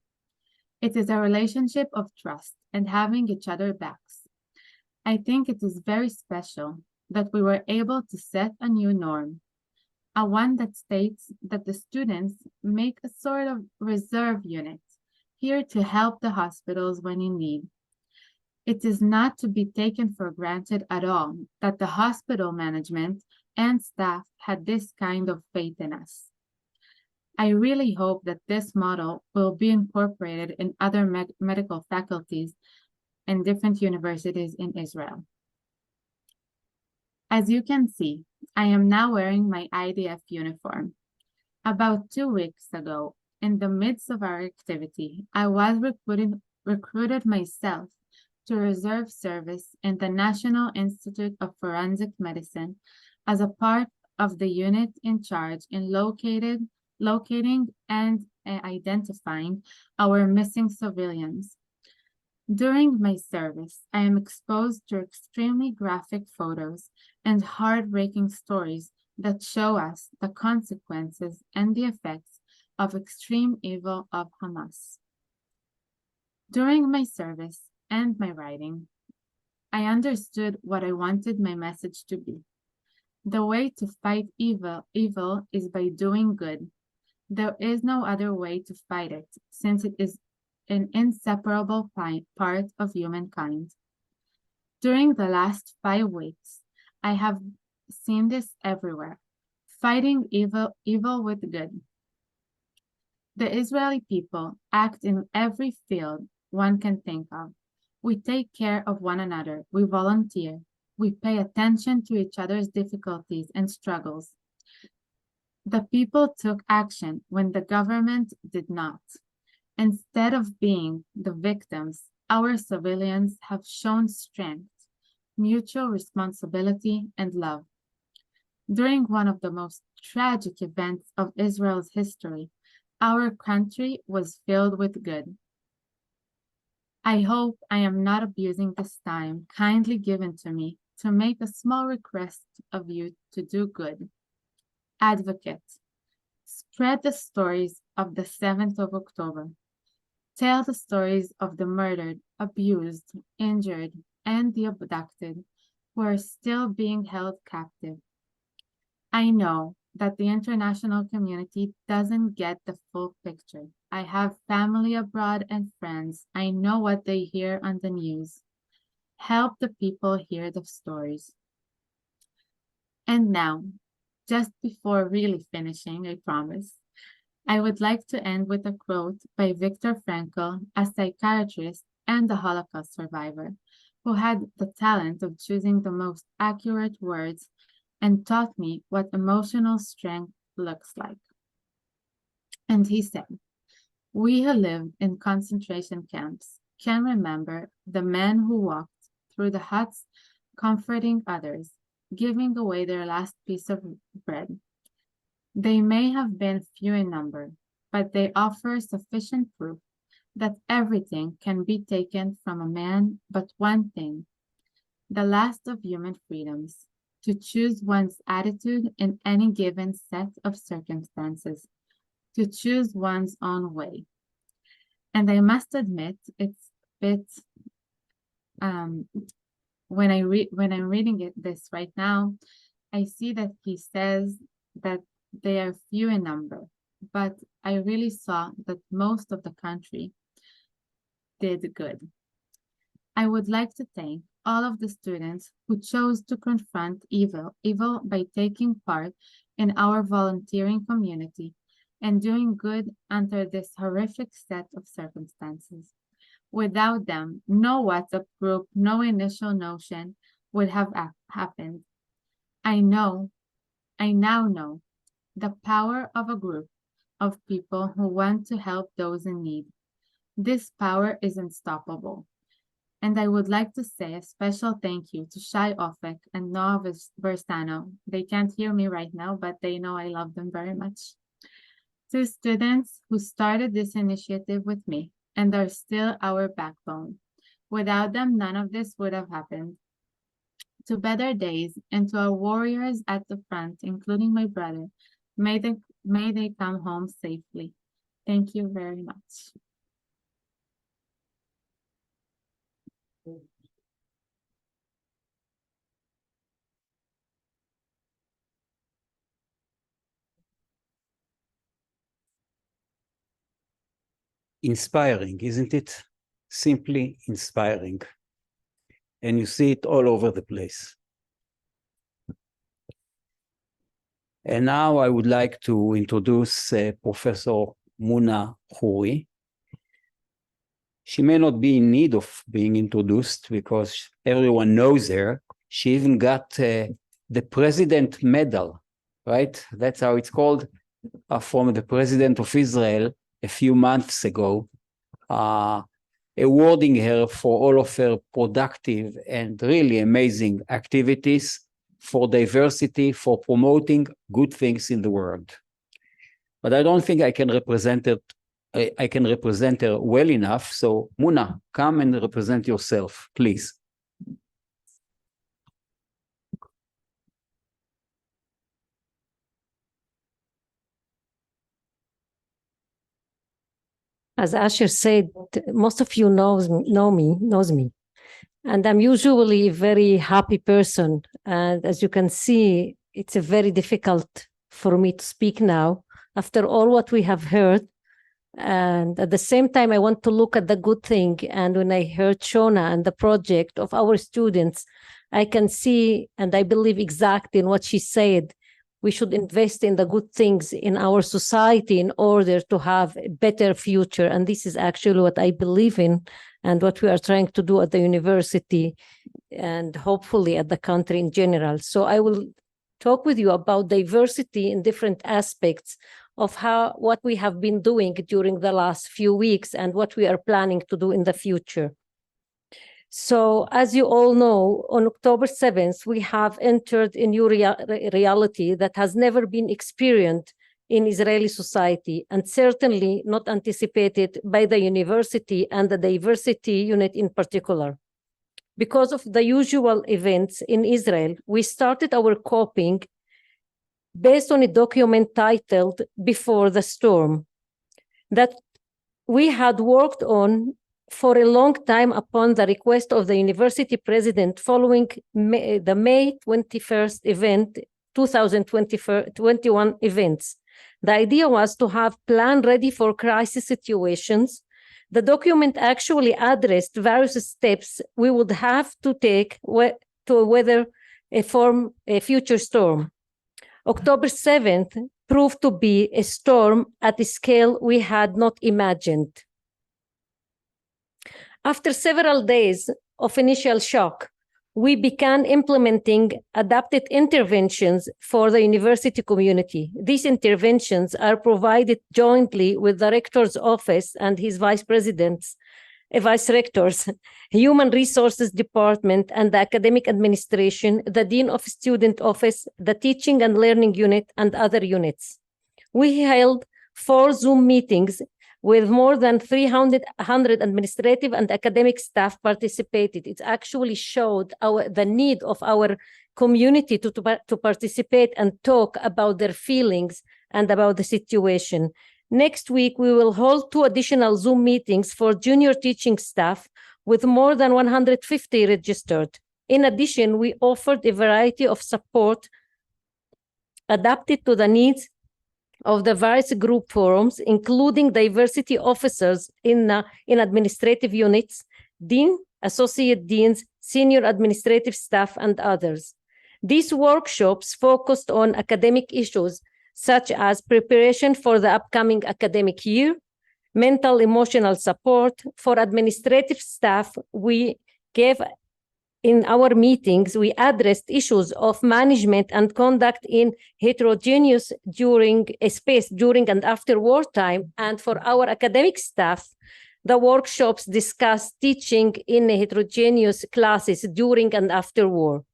It is a relationship of trust and having each other backs. I think it is very special that we were able to set a new norm, a one that states that the students make a sort of reserve unit here to help the hospitals when in need. It is not to be taken for granted at all that the hospital management and staff had this kind of faith in us. I really hope that this model will be incorporated in other medical faculties and different universities in Israel. As you can see, I am now wearing my IDF uniform. About 2 weeks ago, in the midst of our activity, I was recruited myself to reserve service in the National Institute of Forensic Medicine as a part of the unit in charge in locating and identifying our missing civilians. During my service, I am exposed to extremely graphic photos and heartbreaking stories that show us the consequences and the effects of extreme evil of Hamas. During my service and my writing, I understood what I wanted my message to be. The way to fight evil is by doing good. There is no other way to fight it, since it is an inseparable part of humankind. During the last 5 weeks, I have seen this everywhere, fighting evil with good. The Israeli people act in every field one can think of. We take care of one another, we volunteer, we pay attention to each other's difficulties and struggles. The people took action when the government did not. Instead of being the victims, our civilians have shown strength, mutual responsibility, and love. During one of the most tragic events of Israel's history, our country was filled with good. I hope I am not abusing this time kindly given to me to make a small request of you to do good. Advocate. Spread the stories of the 7th of October. Tell the stories of the murdered, abused, injured, and the abducted who are still being held captive. I know that the international community doesn't get the full picture. I have family abroad and friends. I know what they hear on the news. Help the people hear the stories. And now, just before really finishing, I promise, I would like to end with a quote by Viktor Frankl, a psychiatrist and a Holocaust survivor, who had the talent of choosing the most accurate words and taught me what emotional strength looks like. And he said, "We who lived in concentration camps can remember the men who walked through the huts comforting others, giving away their last piece of bread. They may have been few in number, but they offer sufficient proof that everything can be taken from a man but one thing, the last of human freedoms, to choose one's attitude in any given set of circumstances, to choose one's own way." And I must admit, it's a bit, when I'm reading this right now, I see that he says that they are few in number, but I really saw that most of the country did good. I would like to thank all of the students who chose to confront evil by taking part in our volunteering community and doing good under this horrific set of circumstances. Without them, no WhatsApp group, no initial notion would have happened. I now know the power of a group of people who want to help those in need. This power is unstoppable. And I would like to say a special thank you to Shai Ofek and Noah Verstano. They can't hear me right now, but they know I love them very much. Two students who started this initiative with me and are still our backbone. Without them, none of this would have happened. To better days and to our warriors at the front, including my brother, may they come home safely. Thank you very much. Inspiring, isn't it? Simply inspiring. And you see it all over the place. And now I would like to introduce Professor Muna Khoury. She may not be in need of being introduced because everyone knows her. She even got the President Medal, right? That's how it's called, from the President of Israel a few months ago, awarding her for all of her productive and really amazing activities for diversity, for promoting good things in the world. But I don't think I can represent it. I can represent her well enough. So Muna, come and represent yourself, please. As Asher said, most of you knows me, and I'm usually a very happy person. And as you can see, it's a very difficult for me to speak now after all what we have heard. And at the same time, I want to look at the good thing. And when I heard Shona and the project of our students, I can see, and I believe exactly in what she said. We should invest in the good things in our society in order to have a better future. And this is actually what I believe in and what we are trying to do at the university and hopefully at the country in general. So I will talk with you about diversity in different aspects of what we have been doing during the last few weeks and what we are planning to do in the future. So as you all know, on October 7th, we have entered a new reality that has never been experienced in Israeli society and certainly not anticipated by the university and the diversity unit in particular. Because of the usual events in Israel, we started our coping based on a document titled Before the Storm that we had worked on for a long time upon the request of the university president following the May 21st event, 2021 events. The idea was to have plan ready for crisis situations. The document actually addressed various steps we would have to take to weather a future storm. October 7th proved to be a storm at a scale we had not imagined. After several days of initial shock, we began implementing adapted interventions for the university community. These interventions are provided jointly with the rector's office and his vice rectors, human resources department and the academic administration, the dean of student office, the teaching and learning unit, and other units. We held 4 Zoom meetings with more than 300 administrative and academic staff participated. It actually showed the need of our community to participate and talk about their feelings and about the situation. Next week, we will hold 2 additional Zoom meetings for junior teaching staff with more than 150 registered. In addition, we offered a variety of support adapted to the needs of the various group forums, including diversity officers in administrative units, dean, associate deans, senior administrative staff, and others. These workshops focused on academic issues such as preparation for the upcoming academic year, mental emotional support. For administrative staff, we gave in our meetings, we addressed issues of management and conduct in heterogeneous space during and after wartime. And for our academic staff, the workshops discuss teaching in heterogeneous classes during and after war.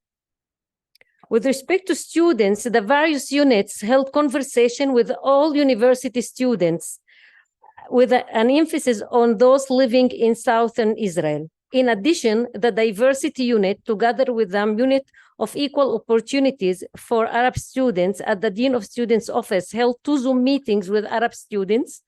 With respect to students, the various units held conversation with all university students with an emphasis on those living in southern Israel. In addition, the diversity unit, together with the unit of equal opportunities for Arab students at the Dean of Students Office, held 2 Zoom meetings with Arab students,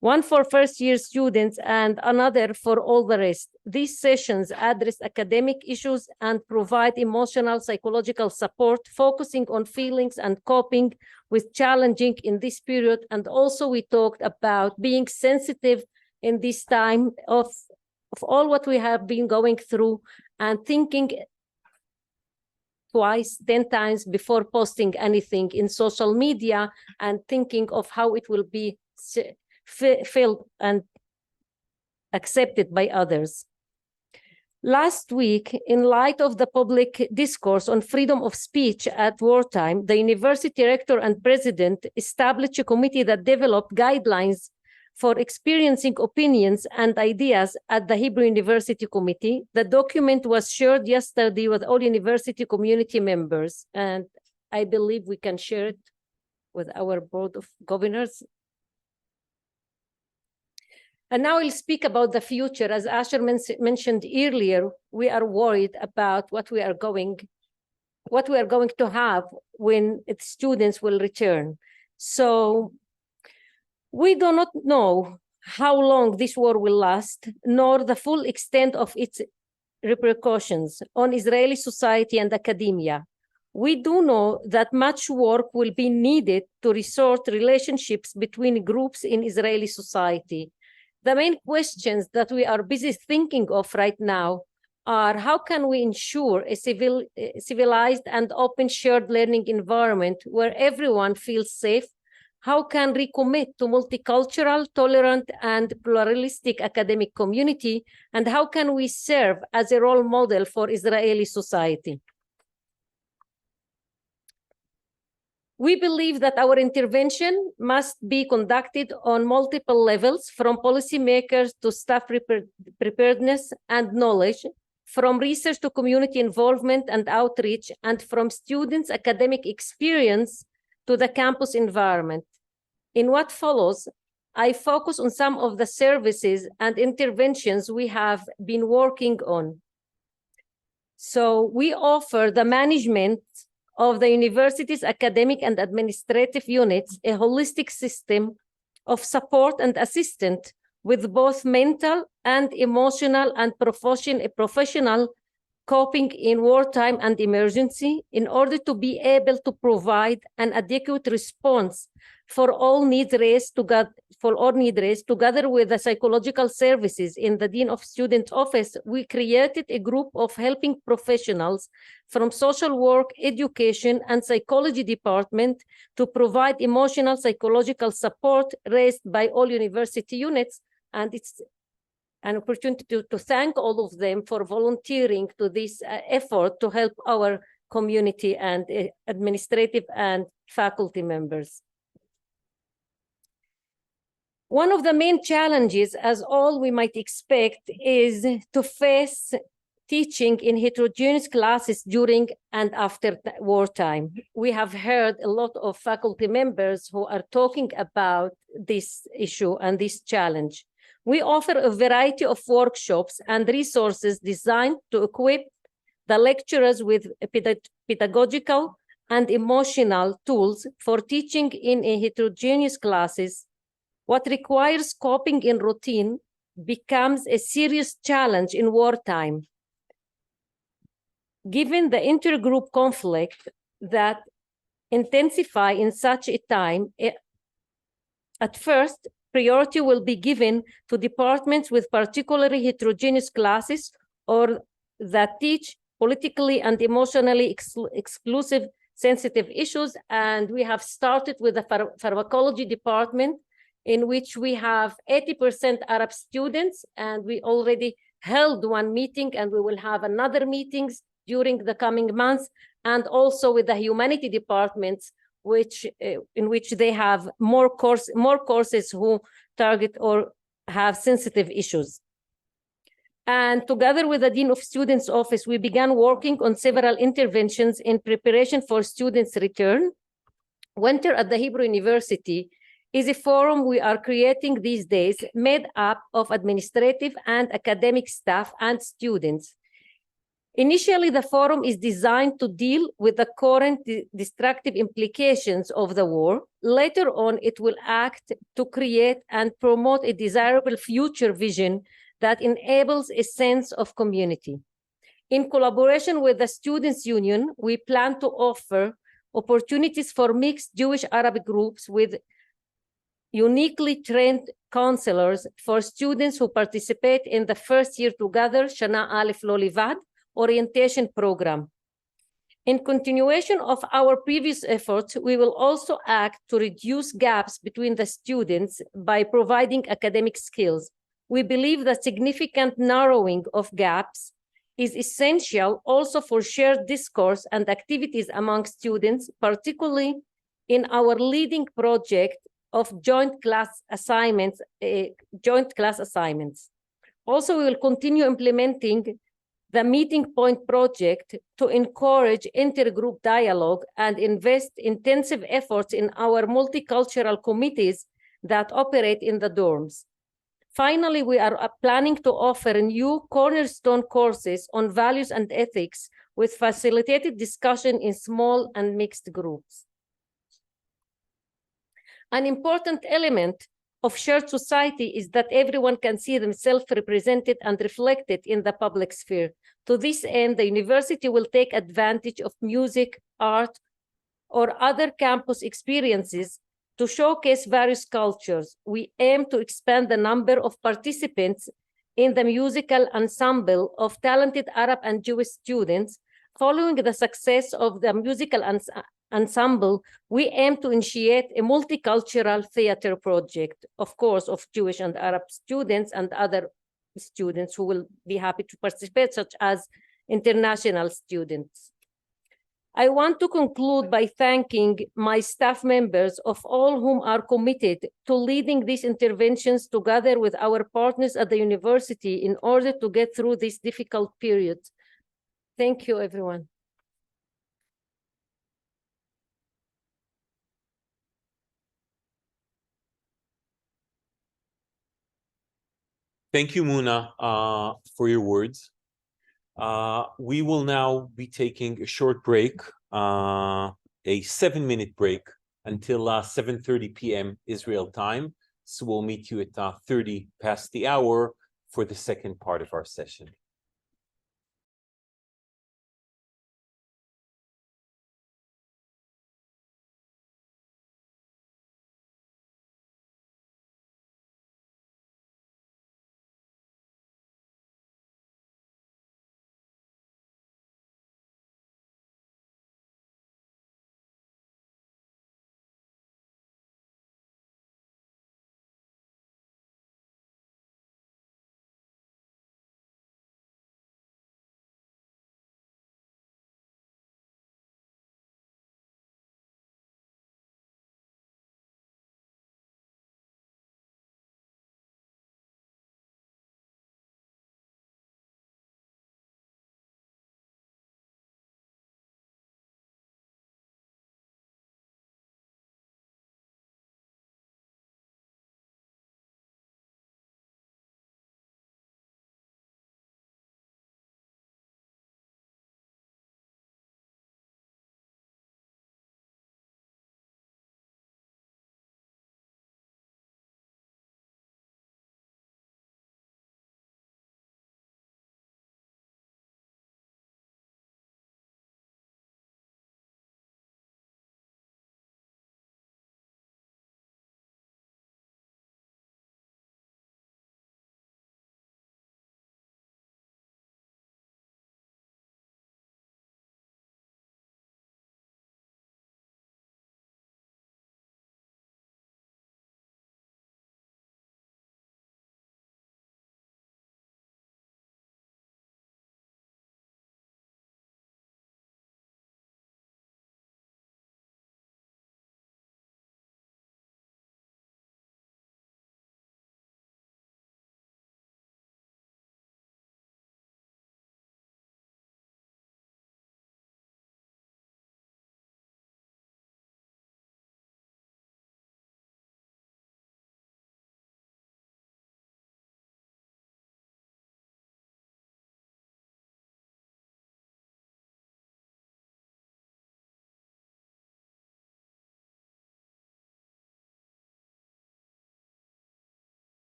one for first-year students and another for all the rest. These sessions address academic issues and provide emotional, psychological support, focusing on feelings and coping with challenging in this period. And also we talked about being sensitive in this time of all what we have been going through and thinking twice, 10 times before posting anything in social media and thinking of how it will be felt and accepted by others. Last week, in light of the public discourse on freedom of speech at wartime, the university rector and president established a committee that developed guidelines for experiencing opinions and ideas at the Hebrew University Committee. The document was shared yesterday with all university community members, and I believe we can share it with our Board of Governors. And now I'll speak about the future. As Asher mentioned earlier, we are worried about what we are going to have when its students will return. So we do not know how long this war will last, nor the full extent of its repercussions on Israeli society and academia. We do know that much work will be needed to restore relationships between groups in Israeli society. The main questions that we are busy thinking of right now are how can we ensure a civilized and open shared learning environment where everyone feels safe? How can we recommit to multicultural, tolerant, and pluralistic academic community? And how can we serve as a role model for Israeli society? We believe that our intervention must be conducted on multiple levels, from policymakers to staff preparedness and knowledge, from research to community involvement and outreach, and from students' academic experience to the campus environment. In what follows, I focus on some of the services and interventions we have been working on. So we offer the management of the university's academic and administrative units a holistic system of support and assistance with both mental and emotional and professional coping in wartime and emergency in order to be able to provide an adequate response for all needs raised together with the psychological services in the Dean of Student Office. We created a group of helping professionals from social work, education, and psychology department to provide emotional psychological support raised by all university units. And it's an opportunity to thank all of them for volunteering to this effort to help our community and administrative and faculty members. One of the main challenges, as all we might expect, is to face teaching in heterogeneous classes during and after wartime. We have heard a lot of faculty members who are talking about this issue and this challenge. We offer a variety of workshops and resources designed to equip the lecturers with pedagogical and emotional tools for teaching in a heterogeneous classes. What requires coping in routine becomes a serious challenge in wartime. Given the intergroup conflict that intensify in such a time, at first, priority will be given to departments with particularly heterogeneous classes or that teach politically and emotionally exclusive sensitive issues. And we have started with the pharmacology department, in which we have 80% Arab students, and we already held one meeting, and we will have another meetings during the coming months, and also with the humanity departments, which in which they have more courses who target or have sensitive issues. And together with the Dean of Students Office, we began working on several interventions in preparation for students' return. Winter at the Hebrew University is a forum we are creating these days, made up of administrative and academic staff and students. Initially, the forum is designed to deal with the current destructive implications of the war. Later on, it will act to create and promote a desirable future vision that enables a sense of community. In collaboration with the Students' Union, we plan to offer opportunities for mixed Jewish-Arab groups with uniquely trained counselors for students who participate in the first year together, Shana Aleph Lo Levad, orientation program. In continuation of our previous efforts, we will also act to reduce gaps between the students by providing academic skills. We believe that significant narrowing of gaps is essential also for shared discourse and activities among students, particularly in our leading project of joint class assignments. Also, we will continue implementing the Meeting Point project to encourage intergroup dialogue and invest intensive efforts in our multicultural committees that operate in the dorms. Finally, we are planning to offer new cornerstone courses on values and ethics with facilitated discussion in small and mixed groups. An important element of shared society is that everyone can see themselves represented and reflected in the public sphere. To this end, the university will take advantage of music, art, or other campus experiences to showcase various cultures. We aim to expand the number of participants in the musical ensemble of talented Arab and Jewish students. Following the success of the musical ensemble, we aim to initiate a multicultural theater project, of course, of Jewish and Arab students and other students who will be happy to participate, such as international students. I want to conclude by thanking my staff members, of all whom are committed to leading these interventions together with our partners at the university in order to get through this difficult period. Thank you, everyone. Thank you, Muna, for your words. We will now be taking a short break, a 7-minute break until 7:30 p.m. Israel time. So we'll meet you at 30 past the hour for the second part of our session.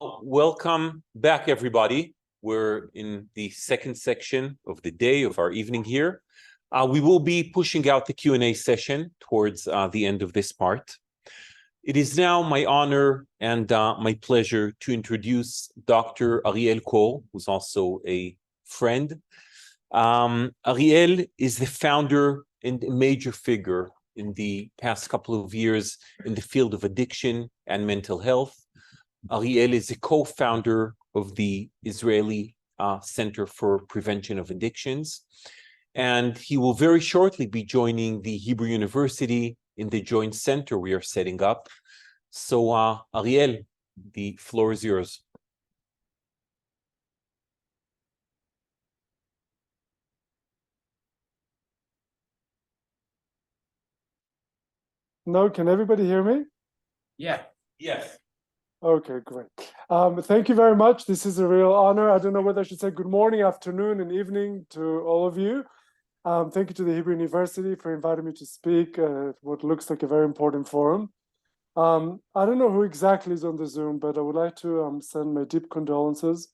Welcome back, everybody. We're in the second section of the day of our evening here. We will be pushing out the Q&A session towards the end of this part. It is now my honor and my pleasure to introduce Dr. Ariel Kor, who's also a friend. Ariel is the founder and a major figure in the past couple of years in the field of addiction and mental health. Ariel is a co-founder of the Israeli Center for Prevention of Addictions, and he will very shortly be joining the Hebrew University in the joint center we are setting up. So, Ariel, the floor is yours. No, can everybody hear me? Yeah. Yes. Okay, great. Thank you very much. This is a real honor. I don't know whether I should say good morning, afternoon, and evening to all of you. Thank you to the Hebrew University for inviting me to speak at what looks like a very important forum. I don't know who exactly is on the Zoom, but I would like to send my deep condolences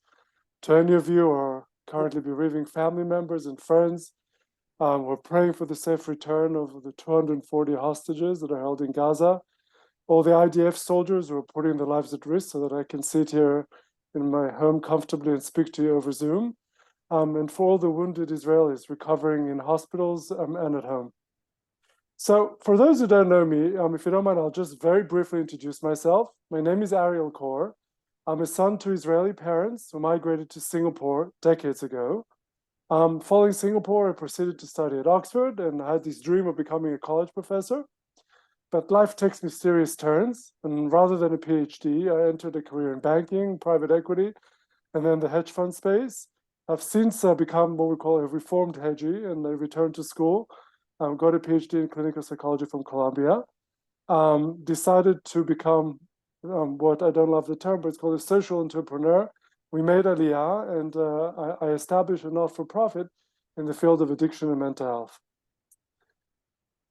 to any of you who are currently bereaving family members and friends. We're praying for the safe return of the 240 hostages that are held in Gaza. All the IDF soldiers who are putting their lives at risk so that I can sit here in my home comfortably and speak to you over Zoom. And for all the wounded Israelis recovering in hospitals and at home. So for those who don't know me, if you don't mind, I'll just very briefly introduce myself. My name is Ariel Kor. I'm a son to Israeli parents who migrated to Singapore decades ago. Following Singapore, I proceeded to study at Oxford and I had this dream of becoming a college professor. But life takes mysterious turns, and rather than a PhD, I entered a career in banking, private equity, and then the hedge fund space. I've since become what we call a reformed hedgie, and I returned to school, got a PhD in clinical psychology from Columbia, decided to become what I don't love the term, but it's called a social entrepreneur. We made Aliyah, and I established a not-for-profit in the field of addiction and mental health.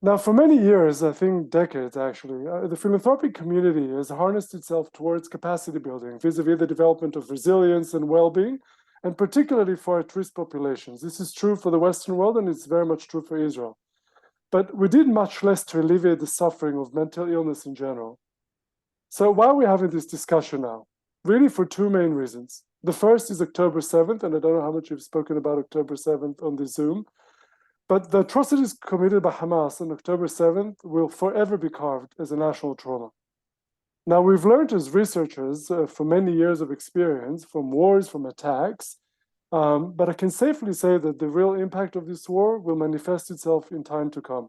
Now, for many years, I think decades actually, the philanthropic community has harnessed itself towards capacity building, vis-a-vis the development of resilience and well-being, and particularly for at-risk populations. This is true for the Western world, and it's very much true for Israel. But we did much less to alleviate the suffering of mental illness in general. So why are we having this discussion now? Really for two main reasons. The first is October 7th, and I don't know how much you've spoken about October 7th on the Zoom, but the atrocities committed by Hamas on October 7th will forever be carved as a national trauma. Now, we've learned as researchers for many years of experience from wars, from attacks, but I can safely say that the real impact of this war will manifest itself in time to come.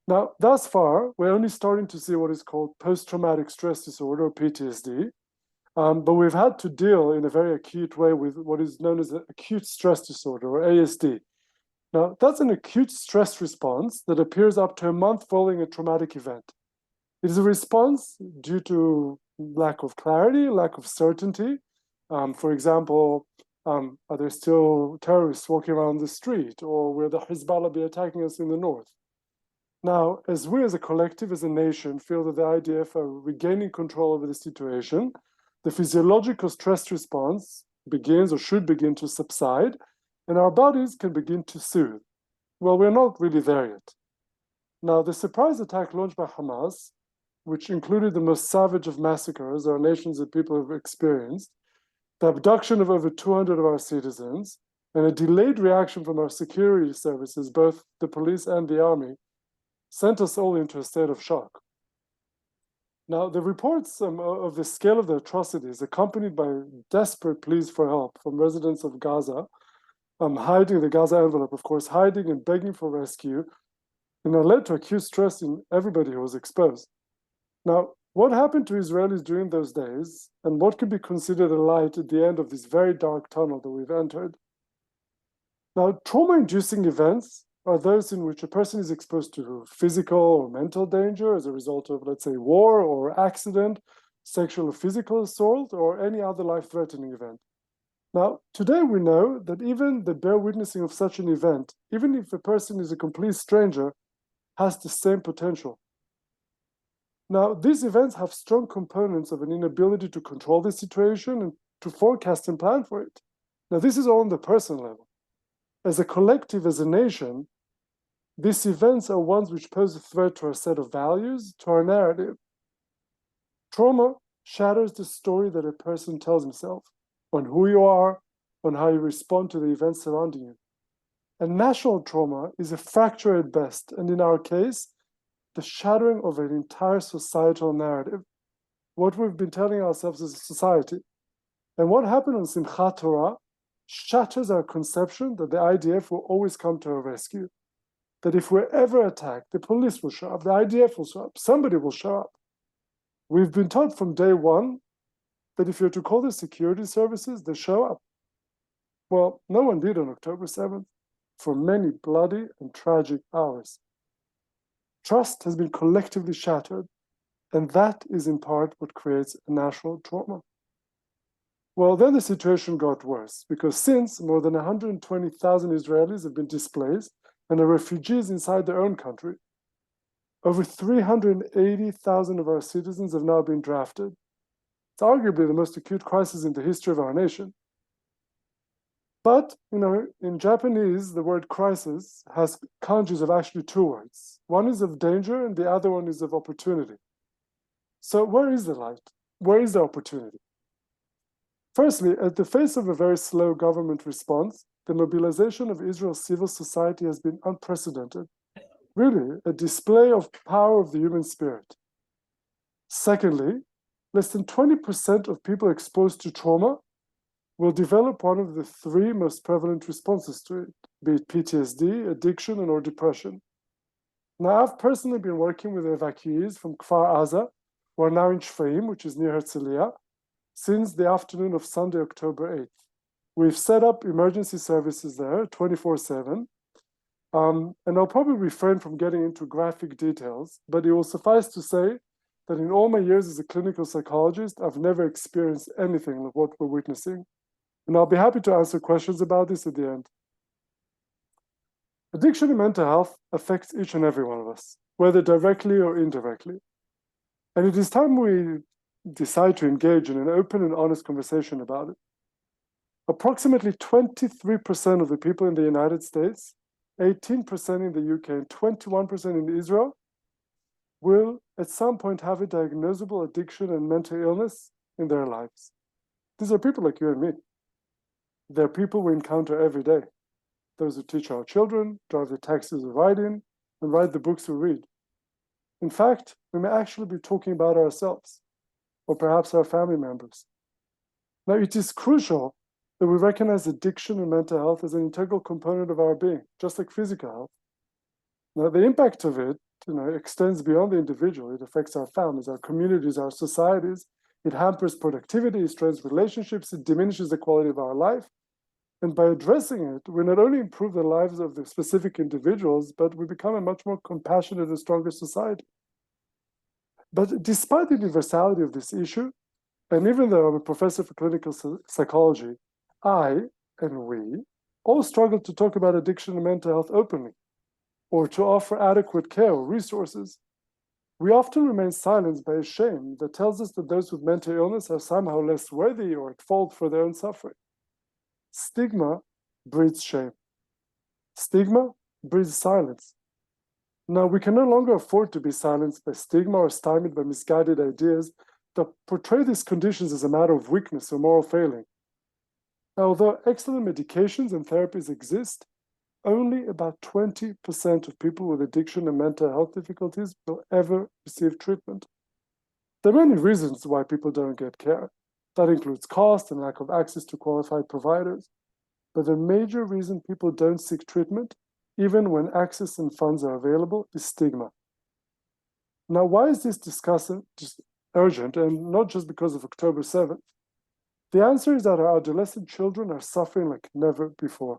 Now, thus far, we're only starting to see what is called post-traumatic stress disorder, or PTSD, but we've had to deal in a very acute way with what is known as acute stress disorder, or ASD. Now, that's an acute stress response that appears up to a month following a traumatic event. It is a response due to lack of clarity, lack of certainty. For example, are there still terrorists walking around the street, or will the Hezbollah be attacking us in the north? Now, as we as a collective, as a nation, feel that the IDF are regaining control over the situation, the physiological stress response begins or should begin to subside, and our bodies can begin to soothe. Well, we're not really there yet. Now, the surprise attack launched by Hamas, which included the most savage of massacres our nations and people have experienced, the abduction of over 200 of our citizens, and a delayed reaction from our security services, both the police and the army, sent us all into a state of shock. Now, the reports of the scale of the atrocities, accompanied by desperate pleas for help from residents of Gaza, hiding the Gaza envelope, of course, hiding and begging for rescue, led to acute stress in everybody who was exposed. Now, what happened to Israelis during those days, and what could be considered a light at the end of this very dark tunnel that we've entered? Now, trauma-inducing events are those in which a person is exposed to physical or mental danger as a result of, let's say, war or accident, sexual or physical assault, or any other life-threatening event. Now, today we know that even the bare witnessing of such an event, even if a person is a complete stranger, has the same potential. Now, these events have strong components of an inability to control the situation and to forecast and plan for it. Now, this is all on the personal level. As a collective, as a nation, these events are ones which pose a threat to our set of values, to our narrative. Trauma shatters the story that a person tells himself on who you are, on how you respond to the events surrounding you. And national trauma is a fracture at best, and in our case, the shattering of an entire societal narrative, what we've been telling ourselves as a society. And what happened on Simchat Torah shatters our conception that the IDF will always come to our rescue. That if we're ever attacked, the police will show up, the IDF will show up, somebody will show up. We've been taught from day one that if you're to call the security services, they show up. Well, no one did on October 7th for many bloody and tragic hours. Trust has been collectively shattered, and that is in part what creates a national trauma. Well, then the situation got worse, because since more than 120,000 Israelis have been displaced and are refugees inside their own country, over 380,000 of our citizens have now been drafted. It's arguably the most acute crisis in the history of our nation. But, in Japanese, the word crisis has kanjis of actually two words. One is of danger and the other one is of opportunity. So where is the light? Where is the opportunity? Firstly, at the face of a very slow government response, the mobilization of Israel's civil society has been unprecedented. Really, a display of power of the human spirit. Secondly, less than 20% of people exposed to trauma will develop one of the three most prevalent responses to it, be it PTSD, addiction, and or depression. Now, I've personally been working with evacuees from Kfar Aza, who are now in Shfaim, which is near Herzliya, since the afternoon of Sunday, October 8th. We've set up emergency services there 24/7, and I'll probably refrain from getting into graphic details, but it will suffice to say that in all my years as a clinical psychologist, I've never experienced anything like what we're witnessing. And I'll be happy to answer questions about this at the end. Addiction and mental health affects each and every one of us, whether directly or indirectly. And it is time we decide to engage in an open and honest conversation about it. Approximately 23% of the people in the United States, 18% in the UK, and 21% in Israel will at some point have a diagnosable addiction and mental illness in their lives. These are people like you and me. They're people we encounter every day. Those who teach our children, drive the taxis we ride in, and write the books we read. In fact, we may actually be talking about ourselves, or perhaps our family members. Now, it is crucial that we recognize addiction and mental health as an integral component of our being, just like physical health. Now, the impact of it, extends beyond the individual. It affects our families, our communities, our societies. It hampers productivity, it strains relationships, it diminishes the quality of our life. And by addressing it, we not only improve the lives of the specific individuals, but we become a much more compassionate and stronger society. But despite the universality of this issue, and even though I'm a professor for clinical psychology, I and we all struggle to talk about addiction and mental health openly, or to offer adequate care or resources. We often remain silenced by a shame that tells us that those with mental illness are somehow less worthy or at fault for their own suffering. Stigma breeds shame. Stigma breeds silence. Now, we can no longer afford to be silenced by stigma or stymied by misguided ideas that portray these conditions as a matter of weakness or moral failing. Now, although excellent medications and therapies exist, only about 20% of people with addiction and mental health difficulties will ever receive treatment. There are many reasons why people don't get care. That includes cost and lack of access to qualified providers. But the major reason people don't seek treatment, even when access and funds are available, is stigma. Now, why is this discussion just urgent, and not just because of October 7th? The answer is that our adolescent children are suffering like never before.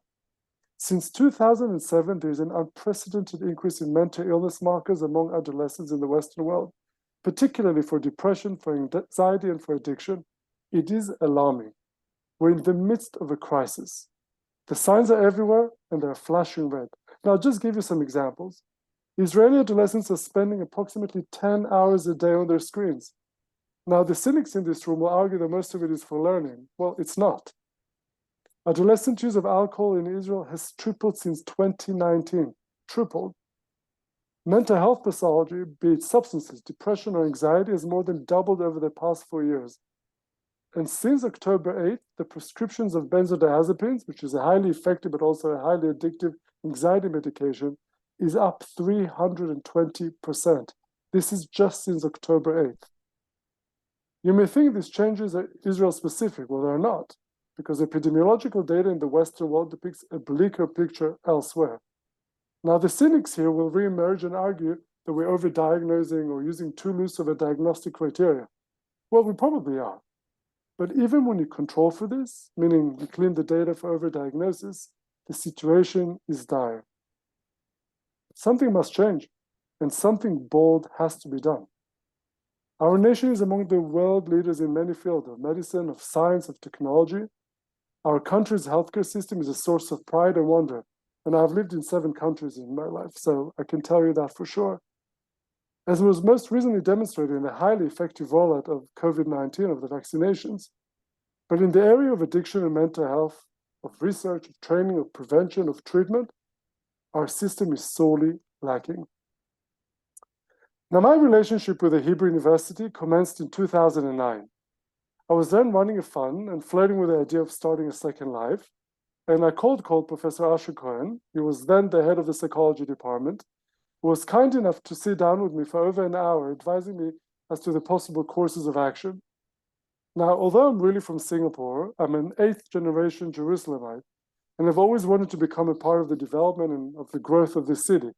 Since 2007, there is an unprecedented increase in mental illness markers among adolescents in the Western world, particularly for depression, for anxiety, and for addiction. It is alarming. We're in the midst of a crisis. The signs are everywhere, and they're flashing red. Now, I'll just give you some examples. Israeli adolescents are spending approximately 10 hours a day on their screens. Now, the cynics in this room will argue that most of it is for learning. Well, it's not. Adolescent use of alcohol in Israel has tripled since 2019, tripled. Mental health pathology, be it substances, depression, or anxiety, has more than doubled over the past 4 years. And since October 8th, the prescriptions of benzodiazepines, which is a highly effective but also a highly addictive anxiety medication, is up 320%. This is just since October 8th. You may think these changes are Israel-specific. Well, they're not, because epidemiological data in the Western world depicts a bleaker picture elsewhere. Now, the cynics here will reemerge and argue that we're overdiagnosing or using too loose of a diagnostic criteria. Well, we probably are. But even when you control for this, meaning you clean the data for overdiagnosis, the situation is dire. Something must change, and something bold has to be done. Our nation is among the world leaders in many fields of medicine, of science, of technology. Our country's healthcare system is a source of pride and wonder, and I've lived in 7 countries in my life, so I can tell you that for sure. As was most recently demonstrated in the highly effective rollout of COVID-19, of the vaccinations, but in the area of addiction and mental health, of research, of training, of prevention, of treatment, our system is sorely lacking. Now, my relationship with the Hebrew University commenced in 2009. I was then running a fund and flirting with the idea of starting a second life, and I called Professor Asher Cohen. He was then the head of the psychology department, who was kind enough to sit down with me for over an hour, advising me as to the possible courses of action. Now, although I'm really from Singapore, I'm an 8th-generation Jerusalemite, and I've always wanted to become a part of the development and of the growth of this city.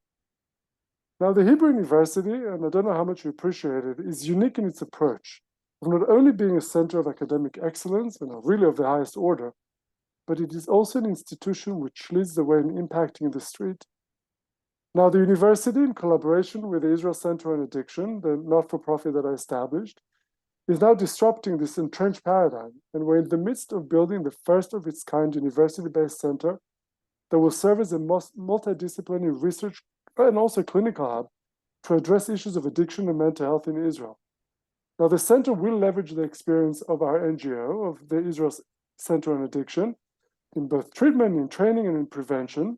Now, the Hebrew University, and I don't know how much you appreciate it, is unique in its approach of not only being a center of academic excellence, and really of the highest order, but it is also an institution which leads the way in impacting the street. Now, the university, in collaboration with the Israel Center on Addiction, the not-for-profit that I established, is now disrupting this entrenched paradigm, and we're in the midst of building the first of its kind university-based center that will serve as a multidisciplinary research and also clinical hub to address issues of addiction and mental health in Israel. Now, the center will leverage the experience of our NGO, of the Israel Center on Addiction, in both treatment, in training, and in prevention,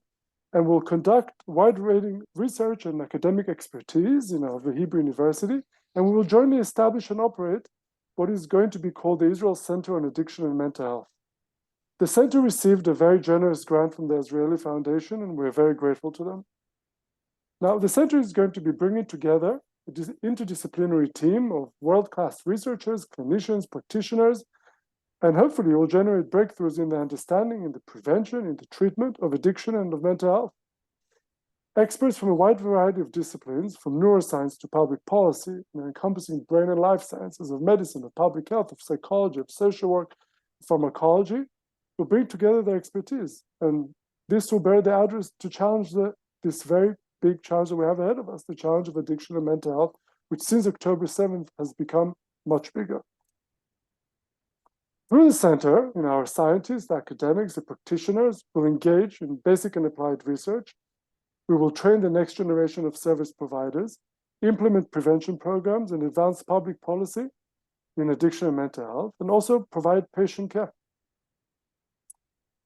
and will conduct wide-ranging research and academic expertise of the Hebrew University, and we will jointly establish and operate what is going to be called the Israel Center on Addiction and Mental Health. The center received a very generous grant from the Israeli Foundation, and we're very grateful to them. Now, the center is going to be bringing together an interdisciplinary team of world-class researchers, clinicians, practitioners, and hopefully it will generate breakthroughs in the understanding, in the prevention, in the treatment of addiction and of mental health. Experts from a wide variety of disciplines, from neuroscience to public policy, encompassing brain and life sciences, of medicine, of public health, of psychology, of social work, pharmacology, will bring together their expertise. And this will bear the address to challenge this very big challenge that we have ahead of us, the challenge of addiction and mental health, which since October 7th has become much bigger. Through the center, our scientists, the academics, the practitioners will engage in basic and applied research. We will train the next generation of service providers, implement prevention programs, and advance public policy in addiction and mental health, and also provide patient care.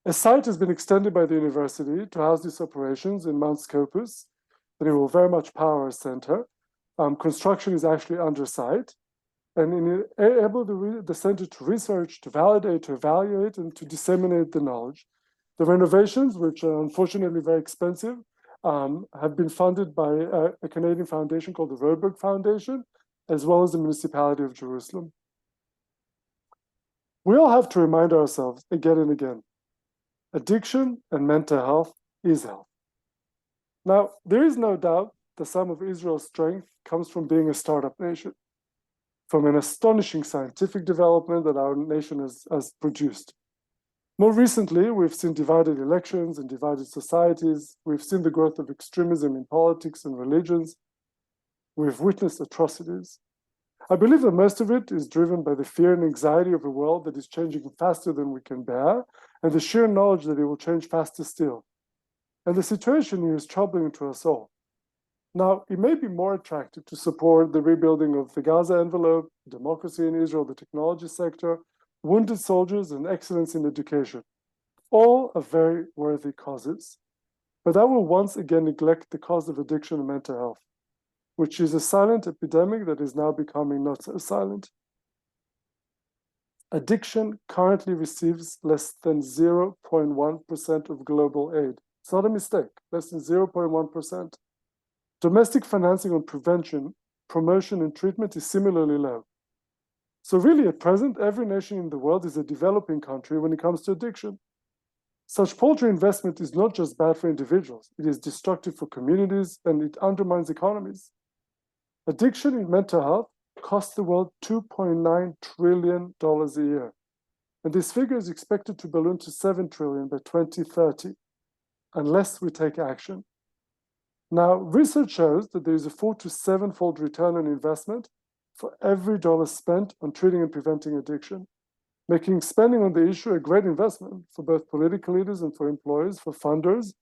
A site has been extended by the university to house these operations in Mount Scopus, and it will very much power our center. Construction is actually under site, and enable the center to research, to validate, to evaluate, and to disseminate the knowledge. The renovations, which are unfortunately very expensive, have been funded by a Canadian foundation called the Roberg Foundation, as well as the municipality of Jerusalem. We all have to remind ourselves again and again, addiction and mental health is health. Now, there is no doubt the sum of Israel's strength comes from being a startup nation, from an astonishing scientific development that our nation has produced. More recently, we've seen divided elections and divided societies. We've seen the growth of extremism in politics and religions. We've witnessed atrocities. I believe that most of it is driven by the fear and anxiety of a world that is changing faster than we can bear, and the sheer knowledge that it will change faster still. And the situation here is troubling to us all. Now, it may be more attractive to support the rebuilding of the Gaza envelope, democracy in Israel, the technology sector, wounded soldiers, and excellence in education. All are very worthy causes. But that will once again neglect the cause of addiction and mental health, which is a silent epidemic that is now becoming not so silent. Addiction currently receives less than 0.1% of global aid. It's not a mistake, less than 0.1%. Domestic financing on prevention, promotion, and treatment is similarly low. So really, at present, every nation in the world is a developing country when it comes to addiction. Such paltry investment is not just bad for individuals, it is destructive for communities and it undermines economies. Addiction in mental health costs the world $2.9 trillion a year. And this figure is expected to balloon to $7 trillion by 2030, unless we take action. Now, research shows that there is a 4 to 7-fold return on investment for every dollar spent on treating and preventing addiction, making spending on the issue a great investment for both political leaders and for employers, for funders,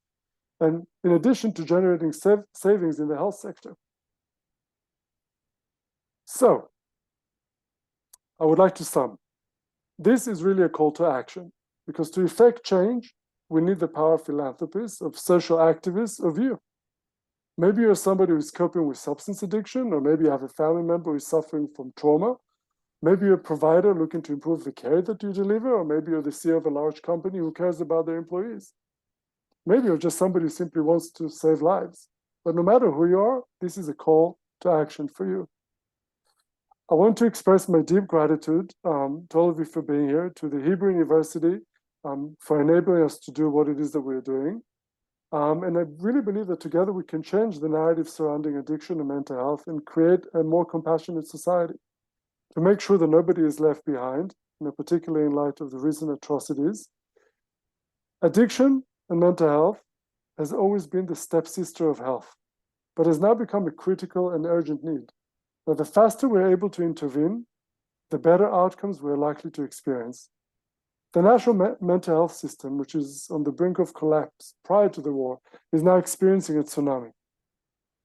and in addition to generating savings in the health sector. So, I would like to sum. This is really a call to action, because to effect change, we need the power of philanthropists, of social activists, of you. Maybe you're somebody who's coping with substance addiction, or maybe you have a family member who's suffering from trauma. Maybe you're a provider looking to improve the care that you deliver, or maybe you're the CEO of a large company who cares about their employees. Maybe you're just somebody who simply wants to save lives. But no matter who you are, this is a call to action for you. I want to express my deep gratitude to all of you for being here, to the Hebrew University for enabling us to do what it is that we're doing. And I really believe that together we can change the narrative surrounding addiction and mental health and create a more compassionate society to make sure that nobody is left behind, particularly in light of the recent atrocities. Addiction and mental health has always been the stepsister of health, but has now become a critical and urgent need. Now, the faster we're able to intervene, the better outcomes we're likely to experience. The national mental health system, which is on the brink of collapse prior to the war, is now experiencing a tsunami.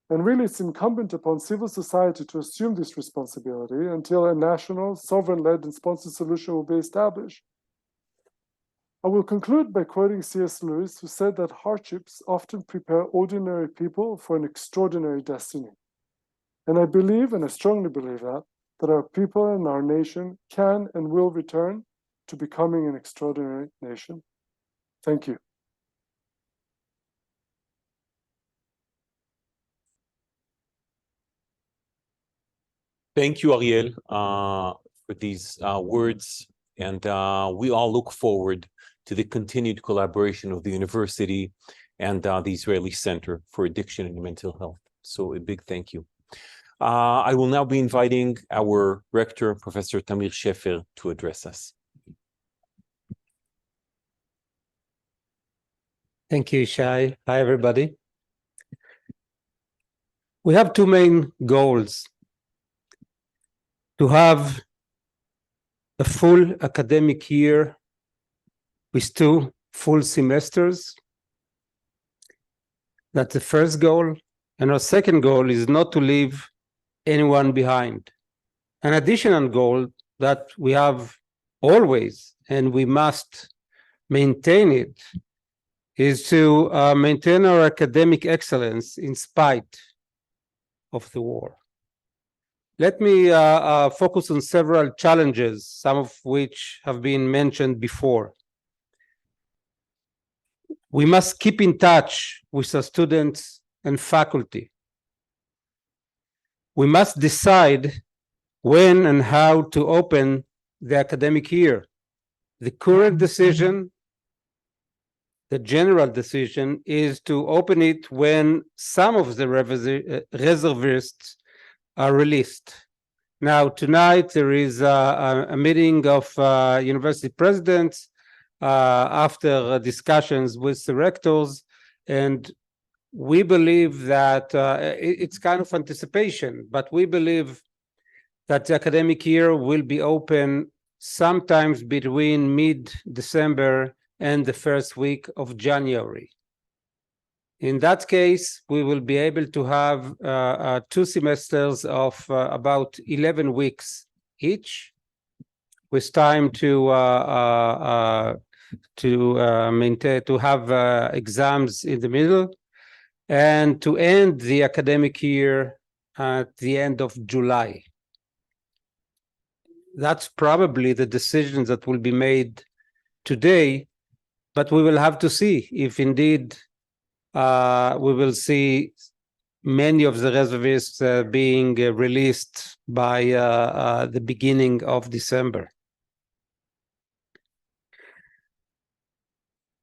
And really, it's incumbent upon civil society to assume this responsibility until a national, sovereign-led and sponsored solution will be established. I will conclude by quoting C.S. Lewis, who said that hardships often prepare ordinary people for an extraordinary destiny. And I believe, and I strongly believe that our people and our nation can and will return to becoming an extraordinary nation. Thank you. Thank you, Ariel, for these words. And we all look forward to the continued collaboration of the university and the Israeli Center for Addiction and Mental Health. So a big thank you. I will now be inviting our rector, Professor Tamir Shefer, to address us. Thank you, Shai. Hi, everybody. We have two main goals: to have a full academic year with 2 full semesters. That's the first goal. And our second goal is not to leave anyone behind. An additional goal that we have always, and we must maintain it, is to maintain our academic excellence in spite of the war. Let me focus on several challenges, some of which have been mentioned before. We must keep in touch with our students and faculty. We must decide when and how to open the academic year. The current decision, the general decision, is to open it when some of the reservists are released. Now, tonight there is a meeting of university presidents after discussions with the rectors, and we believe that it's kind of anticipation, but we believe that the academic year will be open sometimes between mid-December and the first week of January. In that case, we will be able to have 2 semesters of about 11 weeks each, with time to maintain, to have exams in the middle, and to end the academic year at the end of July. That's probably the decisions that will be made today, but we will have to see if indeed we will see many of the reservists being released by the beginning of December.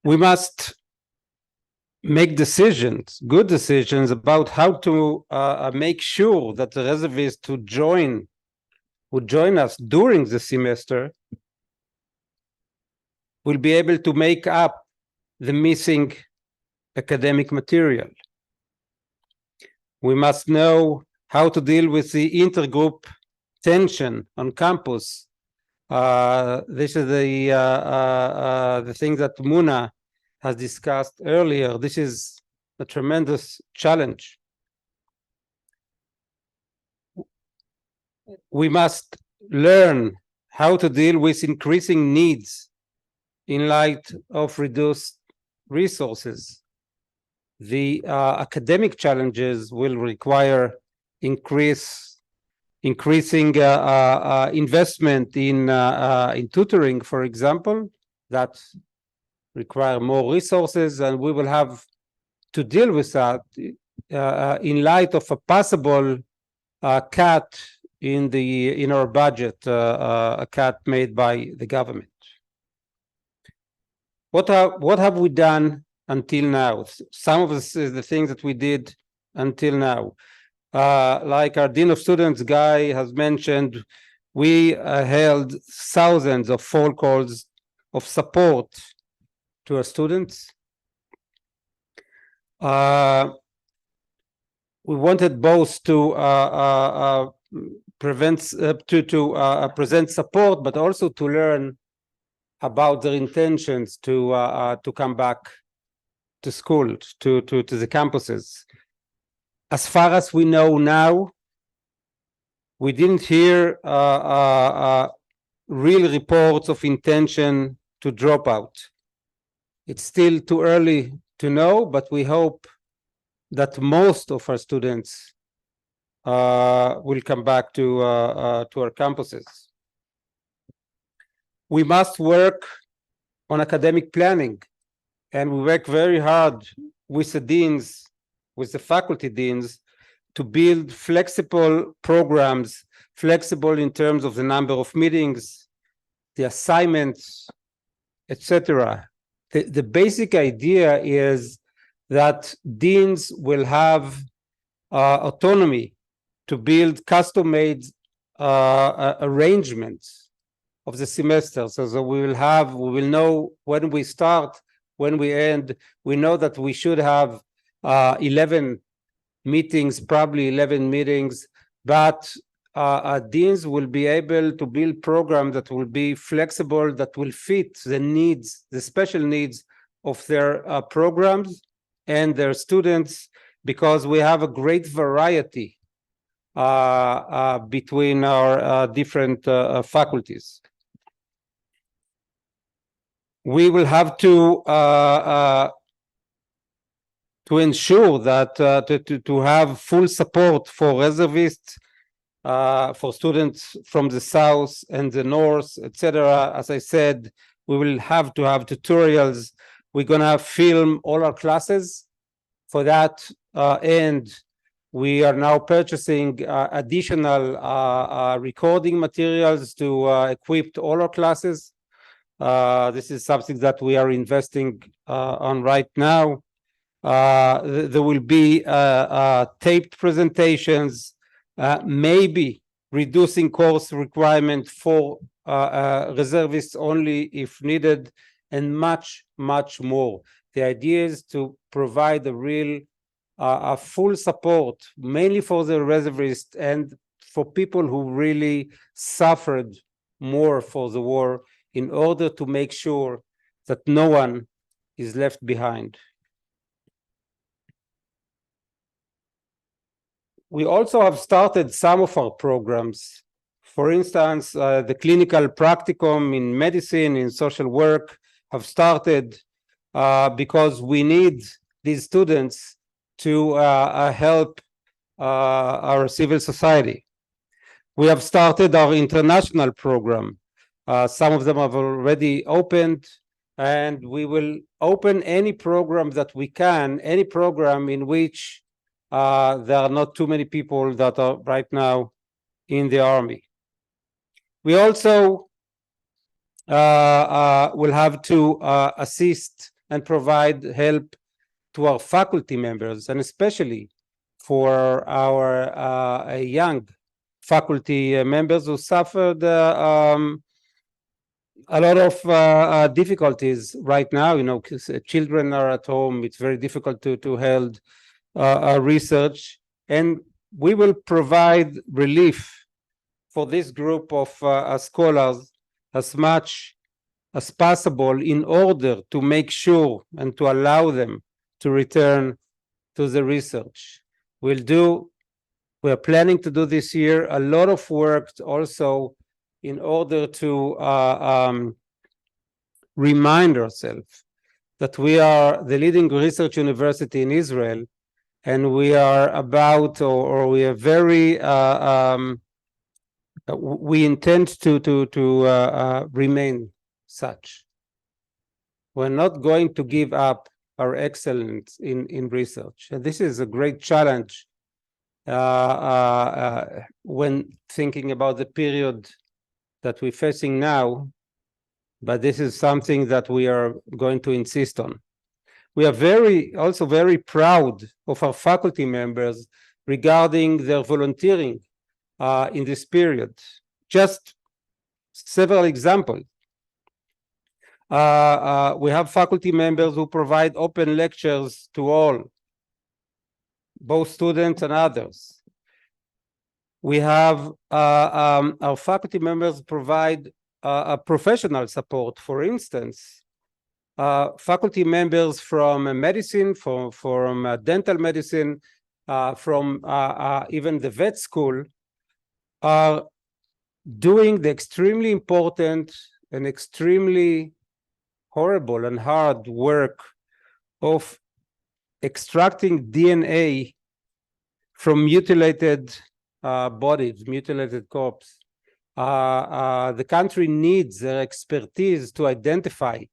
We must make decisions, good decisions, about how to make sure that the reservists who would join us during the semester will be able to make up the missing academic material. We must know how to deal with the intergroup tension on campus. This is the thing that Muna has discussed earlier. This is a tremendous challenge. We must learn how to deal with increasing needs in light of reduced resources. The academic challenges will require increasing investment in tutoring, for example, that require more resources, and we will have to deal with that in light of a possible cut in our budget, a cut made by the government. What have we done until now? Some of the things that we did until now, like our Dean of Students, Guy, has mentioned, we held thousands of phone calls of support to our students. We wanted both to present support, but also to learn about their intentions to come back to school, to the campuses. As far as we know now, we didn't hear real reports of intention to drop out. It's still too early to know, but we hope that most of our students will come back to our campuses. We must work on academic planning, and we work very hard with the deans, with the faculty deans, to build flexible programs, flexible in terms of the number of meetings, the assignments, etc. The basic idea is that deans will have autonomy to build custom-made arrangements of the semester. So we will know when we start, when we end. We know that we should have 11 meetings, probably 11 meetings, but deans will be able to build programs that will be flexible, that will fit the needs, the special needs of their programs and their students, because we have a great variety between our different faculties. We will have to ensure that to have full support for reservists, for students from the south and the north, etc. As I said, we will have to have tutorials. We're gonna film all our classes. For that end, we are now purchasing additional recording materials to equip all our classes. This is something that we are investing on right now. There will be taped presentations, maybe reducing course requirement for reservists only if needed, and much, much more. The idea is to provide a real full support, mainly for the reservists and for people who really suffered more for the war, in order to make sure that no one is left behind. we also have started some of our programs. For instance, the clinical practicum in medicine, in social work, have started because we need these students to help our civil society. We have started our international program. Some of them have already opened, and we will open any program that we can, any program in which there are not too many people that are right now in the army. We also will have to assist and provide help to our faculty members, and especially for our young faculty members who suffered a lot of difficulties right now. You know, children are at home. It's very difficult to hold research, and we will provide relief for this group of scholars as much as possible in order to make sure and to allow them to return to the research. We are planning to do this year a lot of work also in order to remind ourselves that we are the leading research university in Israel, and we are about, or we are very, we intend to remain such. We're not going to give up our excellence in research. And this is a great challenge when thinking about the period that we're facing now, but this is something that we are going to insist on. We are also very proud of our faculty members regarding their volunteering in this period. Just several examples. We have faculty members who provide open lectures to all, both students and others. We have our faculty members provide professional support. For instance, faculty members from medicine, from dental medicine, from even the vet school are doing the extremely important and extremely horrible and hard work of extracting DNA from mutilated bodies, mutilated corpses. The country needs their expertise to identify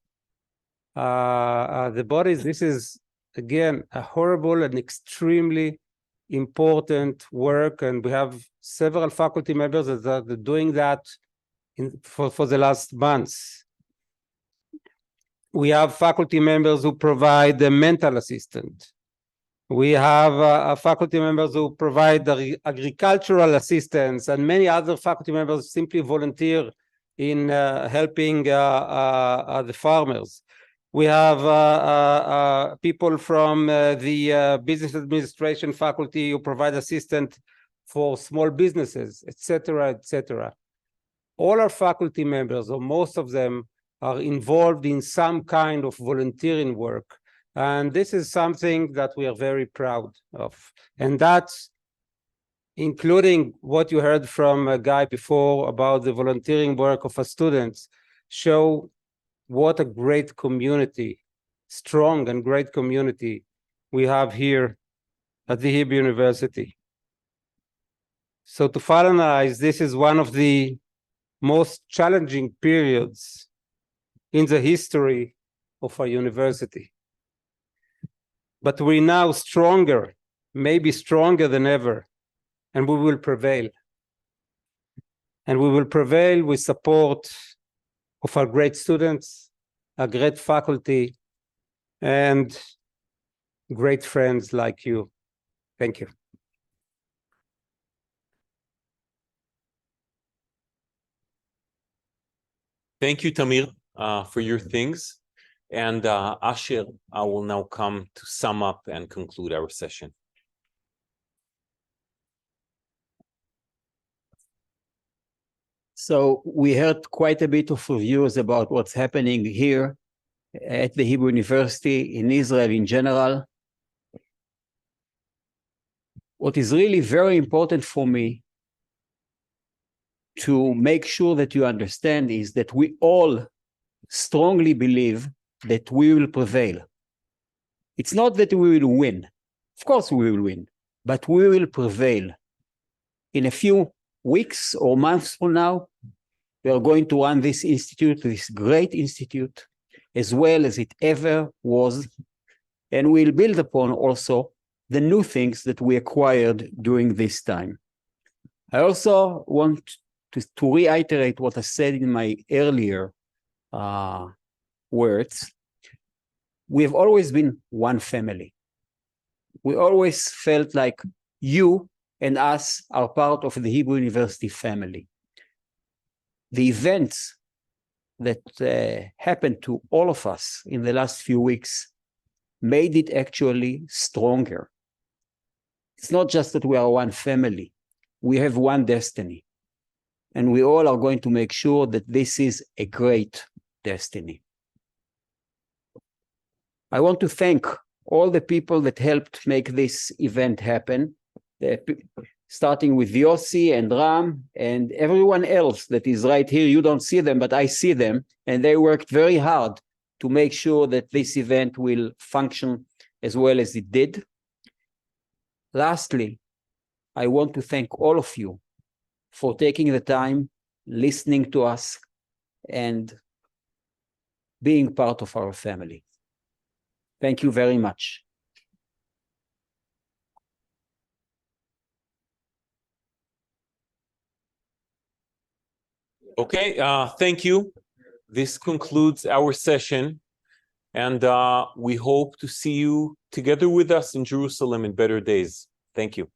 the bodies. This is, again, a horrible and extremely important work, and we have several faculty members that are doing that for the last months. We have faculty members who provide the mental assistant. We have faculty members who provide the agricultural assistance, and many other faculty members simply volunteer in helping the farmers. We have people from the business administration faculty who provide assistance for small businesses, etc., etc. All our faculty members, or most of them, are involved in some kind of volunteering work. And this is something that we are very proud of. And that's including what you heard from Guy before about the volunteering work of our students, show what a great community, strong and great community we have here at the Hebrew University. So to finalize, this is one of the most challenging periods in the history of our university. But we're now stronger, maybe stronger than ever, and we will prevail. And we will prevail with support of our great students, our great faculty, and great friends like you. Thank you. Thank you, Tamir, for your things. And Asher, I will now come to sum up and conclude our session. So we heard quite a bit of reviews about what's happening here at the Hebrew University, in Israel in general. What is really very important for me to make sure that you understand is that we all strongly believe that we will prevail. It's not that we will win. Of course we will win, but we will prevail. In a few weeks or months from now, we are going to run this institute, this great institute, as well as it ever was, and we'll build upon also the new things that we acquired during this time. I also want to reiterate what I said in my earlier words. We have always been one family. We always felt like you and us are part of the Hebrew University family. The events that happened to all of us in the last few weeks made it actually stronger. It's not just that we are one family, we have one destiny. And we all are going to make sure that this is a great destiny. I want to thank all the people that helped make this event happen, starting with Yossi and Ram and everyone else that is right here. You don't see them, but I see them, and they worked very hard to make sure that this event will function as well as it did. Lastly, I want to thank all of you for taking the time, listening to us, and being part of our family. Thank you very much. Okay, thank you. This concludes our session, and we hope to see you together with us in Jerusalem in better days. Thank you.